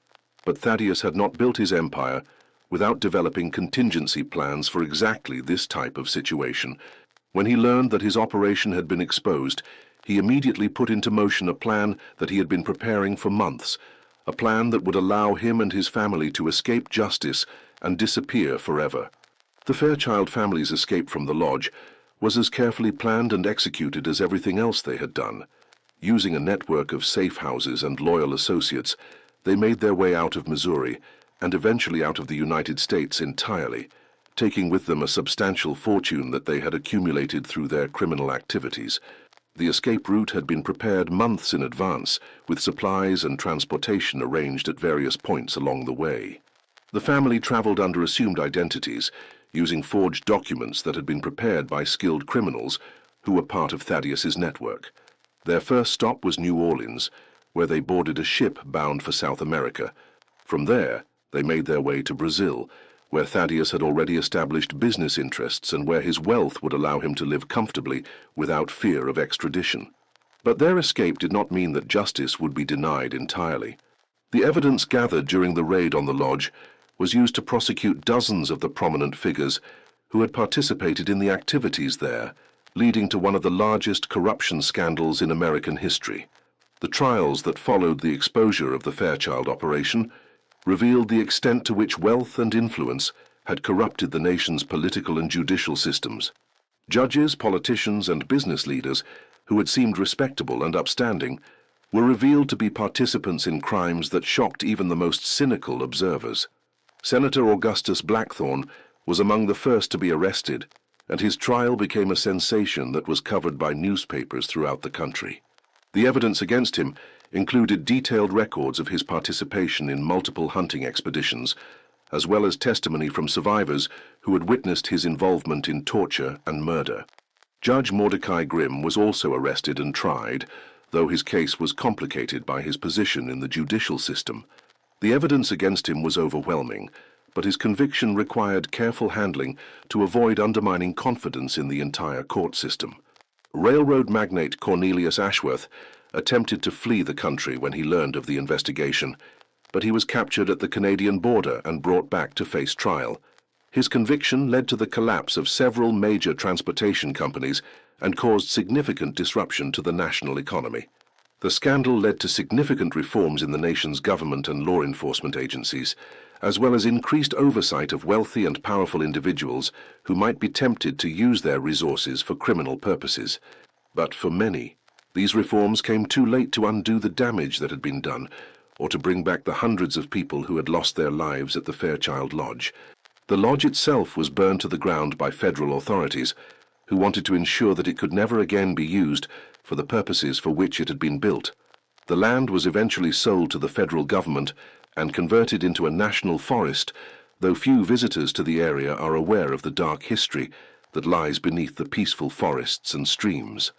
But Thaddeus had not built his empire without developing contingency plans for exactly this type of situation. When he learned that his operation had been exposed, he immediately put into motion a plan that he had been preparing for months, a plan that would allow him and his family to escape justice and disappear forever. The Fairchild family's escape from the lodge was as carefully planned and executed as everything else they had done. Using a network of safe houses and loyal associates, they made their way out of Missouri and eventually out of the United States entirely, taking with them a substantial fortune that they had accumulated through their criminal activities. The escape route had been prepared months in advance, with supplies and transportation arranged at various points along the way. The family traveled under assumed identities, using forged documents that had been prepared by skilled criminals who were part of Thaddeus's network. Their first stop was New Orleans, where they boarded a ship bound for South America. From there, they made their way to Brazil, where Thaddeus had already established business interests and where his wealth would allow him to live comfortably without fear of extradition. But their escape did not mean that justice would be denied entirely. The evidence gathered during the raid on the lodge was used to prosecute dozens of the prominent figures who had participated in the activities there, leading to one of the largest corruption scandals in American history. The trials that followed the exposure of the Fairchild operation revealed the extent to which wealth and influence had corrupted the nation's political and judicial systems. Judges, politicians, and business leaders who had seemed respectable and upstanding were revealed to be participants in crimes that shocked even the most cynical observers. Senator Augustus Blackthorne was among the first to be arrested, and his trial became a sensation that was covered by newspapers throughout the country. The evidence against him included detailed records of his participation in multiple hunting expeditions, as well as testimony from survivors who had witnessed his involvement in torture and murder. Judge Mordecai Grimm was also arrested and tried, though his case was complicated by his position in the judicial system. The evidence against him was overwhelming, but his conviction required careful handling to avoid undermining confidence in the entire court system. Railroad magnate Cornelius Ashworth attempted to flee the country when he learned of the investigation, but he was captured at the Canadian border and brought back to face trial. His conviction led to the collapse of several major transportation companies and caused significant disruption to the national economy. The scandal led to significant reforms in the nation's government and law enforcement agencies, as well as increased oversight of wealthy and powerful individuals who might be tempted to use their resources for criminal purposes. But for many, These reforms came too late to undo the damage that had been done, or to bring back the hundreds of people who had lost their lives at the Fairchild Lodge. The lodge itself was burned to the ground by federal authorities, who wanted to ensure that it could never again be used for the purposes for which it had been built. The land was eventually sold to the federal government and converted into a national forest, though few visitors to the area are aware of the dark history that lies beneath the peaceful forests and streams.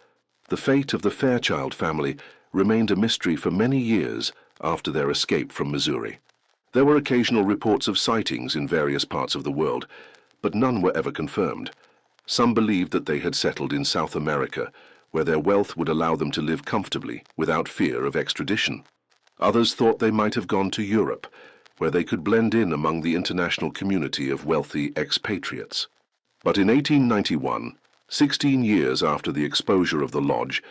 The fate of the Fairchild family remained a mystery for many years after their escape from Missouri. There were occasional reports of sightings in various parts of the world, but none were ever confirmed. Some believed that they had settled in South America, where their wealth would allow them to live comfortably without fear of extradition. Others thought they might have gone to Europe, where they could blend in among the international community of wealthy expatriates. But in 1891, 16 years after the exposure of the lodge,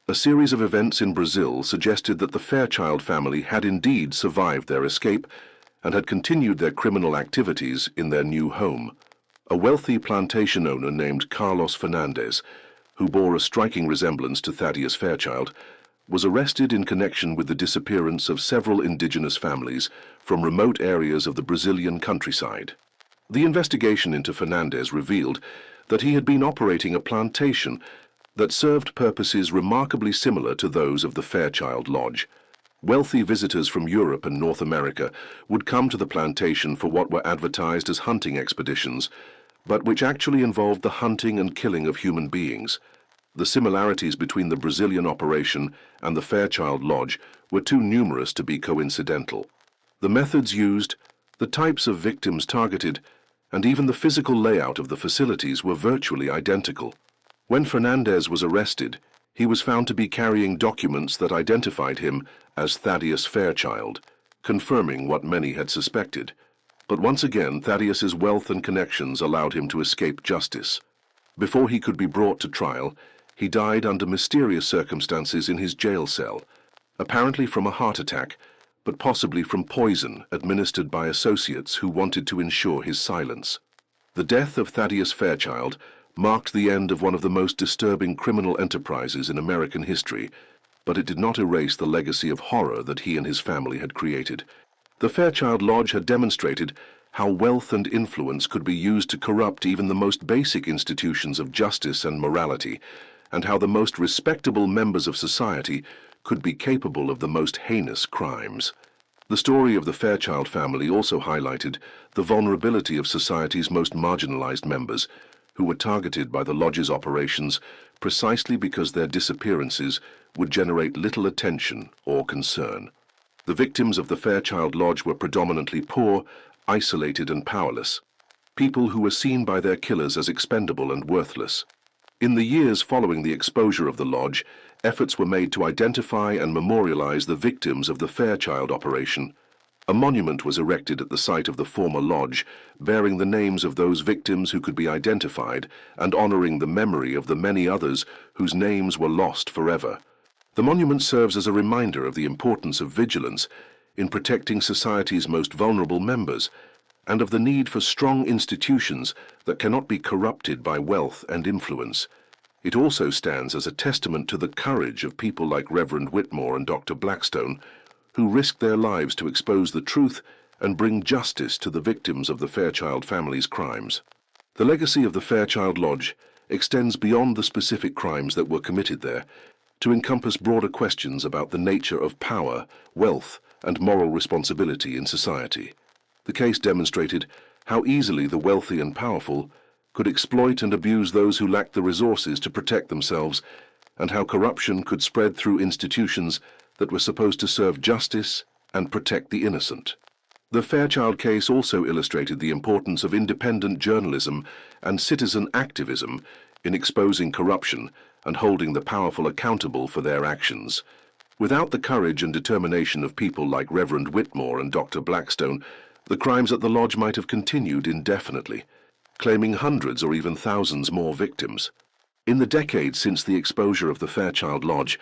a series of events in Brazil suggested that the Fairchild family had indeed survived their escape and had continued their criminal activities in their new home. A wealthy plantation owner named Carlos Fernandez, who bore a striking resemblance to Thaddeus Fairchild, was arrested in connection with the disappearance of several indigenous families from remote areas of the Brazilian countryside. The investigation into Fernandez revealed that he had been operating a plantation that served purposes remarkably similar to those of the Fairchild Lodge. Wealthy visitors from Europe and North America would come to the plantation for what were advertised as hunting expeditions, but which actually involved the hunting and killing of human beings. The similarities between the Brazilian operation and the Fairchild Lodge were too numerous to be coincidental. The methods used, the types of victims targeted, and even the physical layout of the facilities were virtually identical. When Fernandez was arrested, he was found to be carrying documents that identified him as Thaddeus Fairchild, confirming what many had suspected. But once again, Thaddeus's wealth and connections allowed him to escape justice. Before he could be brought to trial, he died under mysterious circumstances in his jail cell, apparently from a heart attack, but possibly from poison administered by associates who wanted to ensure his silence. The death of Thaddeus Fairchild marked the end of one of the most disturbing criminal enterprises in American history, but it did not erase the legacy of horror that he and his family had created. The Fairchild Lodge had demonstrated how wealth and influence could be used to corrupt even the most basic institutions of justice and morality, and how the most respectable members of society could be capable of the most heinous crimes. The story of the Fairchild family also highlighted the vulnerability of society's most marginalized members, who were targeted by the lodge's operations precisely because their disappearances would generate little attention or concern. The victims of the Fairchild Lodge were predominantly poor, isolated and powerless, people who were seen by their killers as expendable and worthless. In the years following the exposure of the lodge, efforts were made to identify and memorialize the victims of the Fairchild operation. A monument was erected at the site of the former lodge, bearing the names of those victims who could be identified and honoring the memory of the many others whose names were lost forever. The monument serves as a reminder of the importance of vigilance in protecting society's most vulnerable members, and of the need for strong institutions that cannot be corrupted by wealth and influence. It also stands as a testament to the courage of people like Reverend Whitmore and Dr. Blackstone, who risked their lives to expose the truth and bring justice to the victims of the Fairchild family's crimes. The legacy of the Fairchild Lodge extends beyond the specific crimes that were committed there, to encompass broader questions about the nature of power, wealth, and moral responsibility in society. The case demonstrated how easily the wealthy and powerful could exploit and abuse those who lacked the resources to protect themselves, and how corruption could spread through institutions that were supposed to serve justice and protect the innocent. The Fairchild case also illustrated the importance of independent journalism and citizen activism in exposing corruption and holding the powerful accountable for their actions. Without the courage and determination of people like Reverend Whitmore and Dr. Blackstone, the crimes at the lodge might have continued indefinitely, claiming hundreds or even thousands more victims. In the decades since the exposure of the Fairchild Lodge,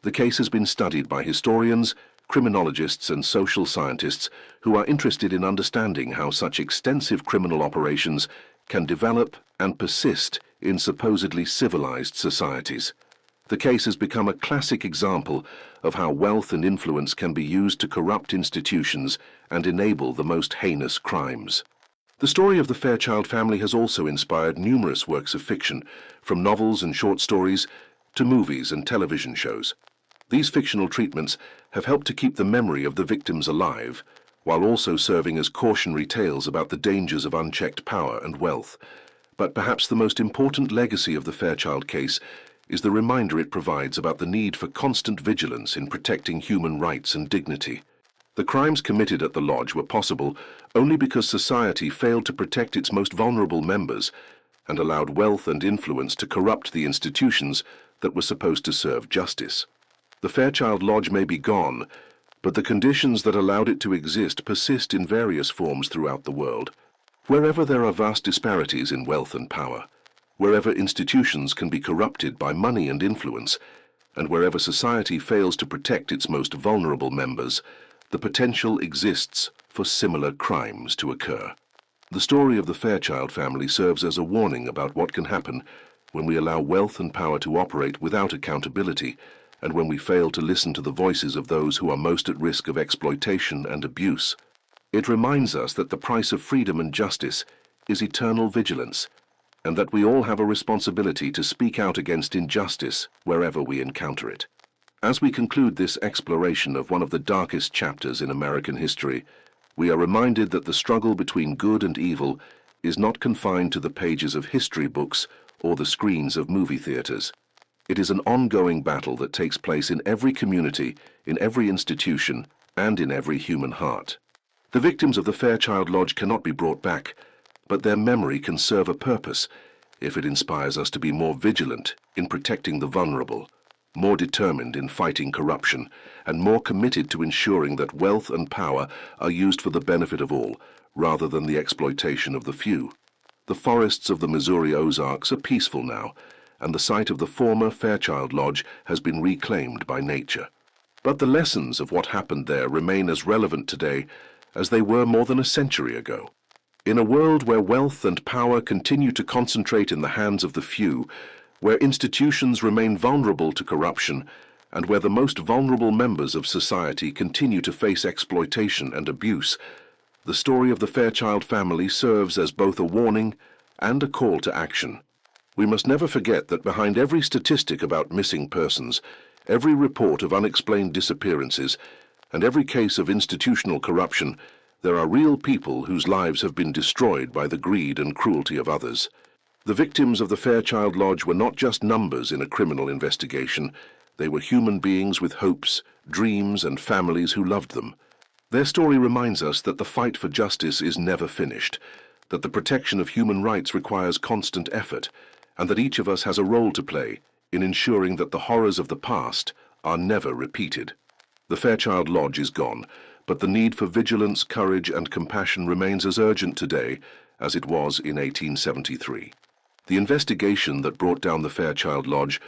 the case has been studied by historians, criminologists, and social scientists who are interested in understanding how such extensive criminal operations can develop and persist in supposedly civilized societies. The case has become a classic example of how wealth and influence can be used to corrupt institutions and enable the most heinous crimes. The story of the Fairchild family has also inspired numerous works of fiction, from novels and short stories to movies and television shows. These fictional treatments have helped to keep the memory of the victims alive, while also serving as cautionary tales about the dangers of unchecked power and wealth. But perhaps the most important legacy of the Fairchild case is the reminder it provides about the need for constant vigilance in protecting human rights and dignity. The crimes committed at the lodge were possible only because society failed to protect its most vulnerable members and allowed wealth and influence to corrupt the institutions that were supposed to serve justice. The Fairchild Lodge may be gone, but the conditions that allowed it to exist persist in various forms throughout the world. Wherever there are vast disparities in wealth and power, wherever institutions can be corrupted by money and influence, and wherever society fails to protect its most vulnerable members, the potential exists for similar crimes to occur. The story of the Fairchild family serves as a warning about what can happen when we allow wealth and power to operate without accountability, and when we fail to listen to the voices of those who are most at risk of exploitation and abuse. It reminds us that the price of freedom and justice is eternal vigilance, and that we all have a responsibility to speak out against injustice wherever we encounter it. As we conclude this exploration of one of the darkest chapters in American history, we are reminded that the struggle between good and evil is not confined to the pages of history books or the screens of movie theaters. It is an ongoing battle that takes place in every community, in every institution, and in every human heart. The victims of the Fairchild Lodge cannot be brought back, but their memory can serve a purpose if it inspires us to be more vigilant in protecting the vulnerable, more determined in fighting corruption, and more committed to ensuring that wealth and power are used for the benefit of all, rather than the exploitation of the few. The forests of the Missouri Ozarks are peaceful now, and the site of the former Fairchild Lodge has been reclaimed by nature. But the lessons of what happened there remain as relevant today as they were more than a century ago. In a world where wealth and power continue to concentrate in the hands of the few, where institutions remain vulnerable to corruption, and where the most vulnerable members of society continue to face exploitation and abuse, the story of the Fairchild family serves as both a warning and a call to action. We must never forget that behind every statistic about missing persons, every report of unexplained disappearances, and every case of institutional corruption, there are real people whose lives have been destroyed by the greed and cruelty of others. The victims of the Fairchild Lodge were not just numbers in a criminal investigation. They were human beings with hopes, dreams, and families who loved them. Their story reminds us that the fight for justice is never finished, that the protection of human rights requires constant effort, and that each of us has a role to play in ensuring that the horrors of the past are never repeated. The Fairchild Lodge is gone, but the need for vigilance, courage, and compassion remains as urgent today as it was in 1873. The investigation that brought down the Fairchild Lodge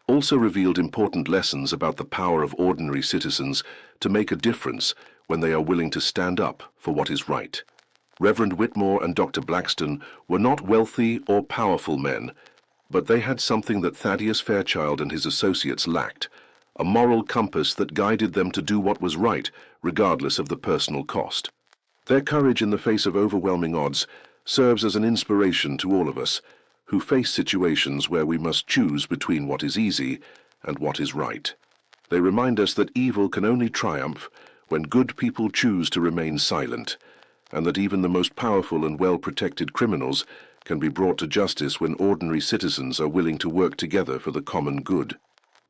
also revealed important lessons about the power of ordinary citizens to make a difference when they are willing to stand up for what is right. Reverend Whitmore and Dr. Blackston were not wealthy or powerful men, but they had something that Thaddeus Fairchild and his associates lacked: a moral compass that guided them to do what was right, regardless of the personal cost. Their courage in the face of overwhelming odds serves as an inspiration to all of us who face situations where we must choose between what is easy and what is right. They remind us that evil can only triumph when good people choose to remain silent, and that even the most powerful and well-protected criminals can be brought to justice when ordinary citizens are willing to work together for the common good.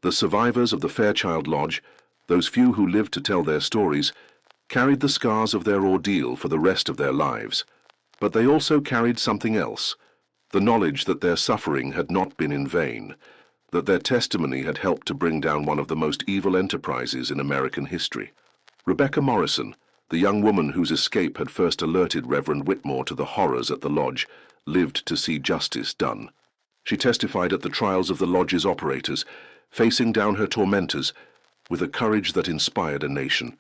The survivors of the Fairchild Lodge, those few who lived to tell their stories, carried the scars of their ordeal for the rest of their lives. But they also carried something else: the knowledge that their suffering had not been in vain, that their testimony had helped to bring down one of the most evil enterprises in American history. Rebecca Morrison, the young woman whose escape had first alerted Reverend Whitmore to the horrors at the lodge, lived to see justice done. She testified at the trials of the lodge's operators, facing down her tormentors with a courage that inspired a nation.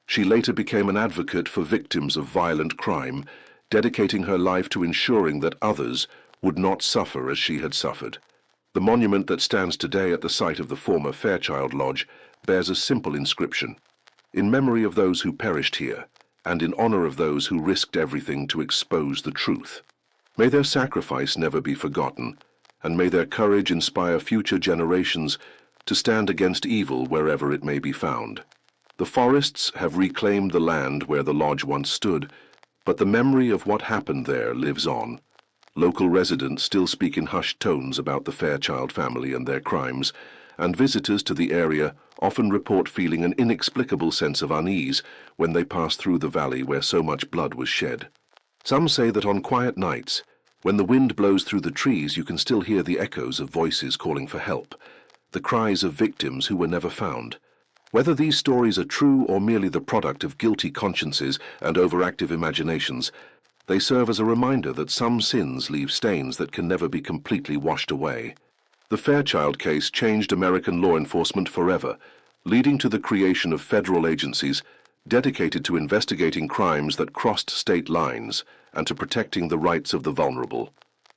She later became an advocate for victims of violent crime, dedicating her life to ensuring that others would not suffer as she had suffered. The monument that stands today at the site of the former Fairchild Lodge bears a simple inscription: "In memory of those who perished here, and in honor of those who risked everything to expose the truth. May their sacrifice never be forgotten, and may their courage inspire future generations to stand against evil wherever it may be found." The forests have reclaimed the land where the lodge once stood, but the memory of what happened there lives on. Local residents still speak in hushed tones about the Fairchild family and their crimes, and visitors to the area often report feeling an inexplicable sense of unease when they pass through the valley where so much blood was shed. Some say that on quiet nights, when the wind blows through the trees, you can still hear the echoes of voices calling for help, the cries of victims who were never found. Whether these stories are true or merely the product of guilty consciences and overactive imaginations, they serve as a reminder that some sins leave stains that can never be completely washed away. The Fairchild case changed American law enforcement forever, leading to the creation of federal agencies dedicated to investigating crimes that crossed state lines and to protecting the rights of the vulnerable.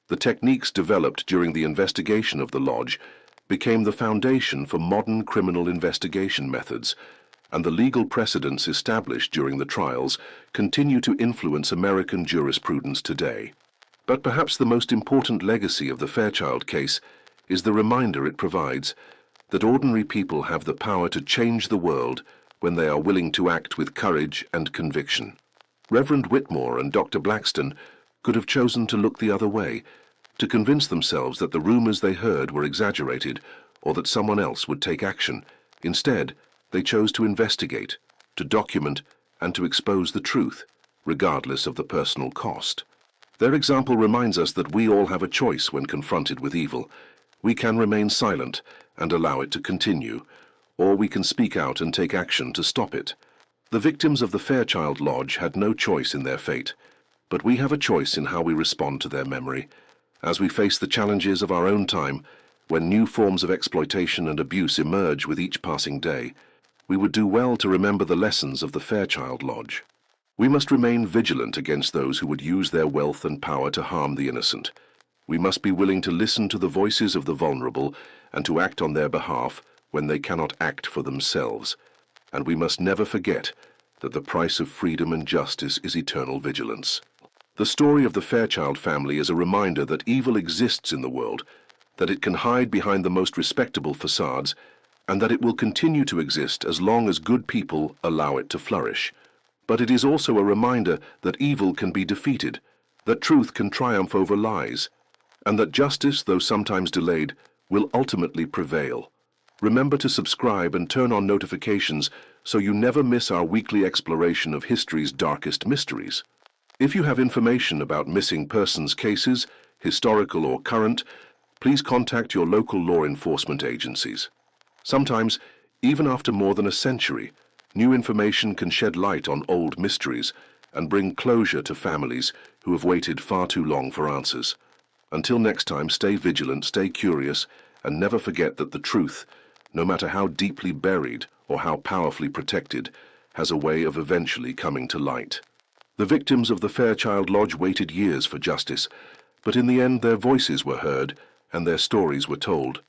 The techniques developed during the investigation of the lodge became the foundation for modern criminal investigation methods, and the legal precedents established during the trials continue to influence American jurisprudence today. But perhaps the most important legacy of the Fairchild case is the reminder it provides that ordinary people have the power to change the world when they are willing to act with courage and conviction. Reverend Whitmore and Dr. Blackston could have chosen to look the other way, to convince themselves that the rumors they heard were exaggerated or that someone else would take action. Instead, they chose to investigate, to document, and to expose the truth, regardless of the personal cost. Their example reminds us that we all have a choice when confronted with evil. We can remain silent and allow it to continue, or we can speak out and take action to stop it. The victims of the Fairchild Lodge had no choice in their fate, but we have a choice in how we respond to their memory. As we face the challenges of our own time, when new forms of exploitation and abuse emerge with each passing day, we would do well to remember the lessons of the Fairchild Lodge. We must remain vigilant against those who would use their wealth and power to harm the innocent. We must be willing to listen to the voices of the vulnerable and to act on their behalf when they cannot act for themselves. And we must never forget that the price of freedom and justice is eternal vigilance. The story of the Fairchild family is a reminder that evil exists in the world, that it can hide behind the most respectable facades, and that it will continue to exist as long as good people allow it to flourish. But it is also a reminder that evil can be defeated, that truth can triumph over lies, and that justice, though sometimes delayed, will ultimately prevail. Remember to subscribe and turn on notifications so you never miss our weekly exploration of history's darkest mysteries. If you have information about missing persons cases, historical or current, please contact your local law enforcement agencies. Sometimes, even after more than a century, new information can shed light on old mysteries and bring closure to families who have waited far too long for answers. Until next time, stay vigilant, stay curious, and never forget that the truth, no matter how deeply buried or how powerfully protected, has a way of eventually coming to light. The victims of the Fairchild Lodge waited years for justice, but in the end their voices were heard and their stories were told.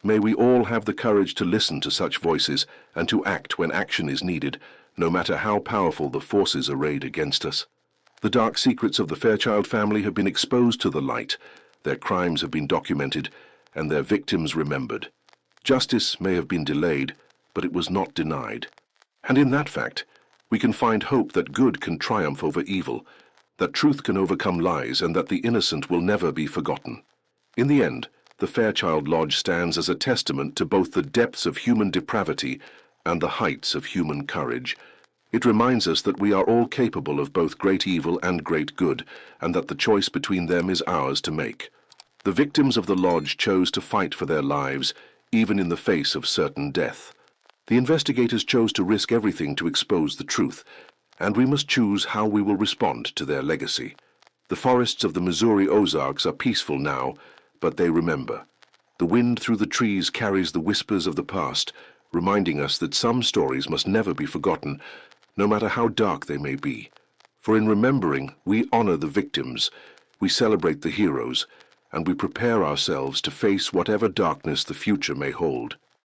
May we all have the courage to listen to such voices and to act when action is needed, no matter how powerful the forces arrayed against us. The dark secrets of the Fairchild family have been exposed to the light, their crimes have been documented, and their victims remembered. Justice may have been delayed, but it was not denied. And in that fact, we can find hope that good can triumph over evil, that truth can overcome lies, and that the innocent will never be forgotten. In the end, the Fairchild Lodge stands as a testament to both the depths of human depravity and the heights of human courage. It reminds us that we are all capable of both great evil and great good, and that the choice between them is ours to make. The victims of the lodge chose to fight for their lives, even in the face of certain death. The investigators chose to risk everything to expose the truth, and we must choose how we will respond to their legacy. The forests of the Missouri Ozarks are peaceful now, but they remember. The wind through the trees carries the whispers of the past, reminding us that some stories must never be forgotten, no matter how dark they may be. For in remembering, we honor the victims, we celebrate the heroes, and we prepare ourselves to face whatever darkness the future may hold.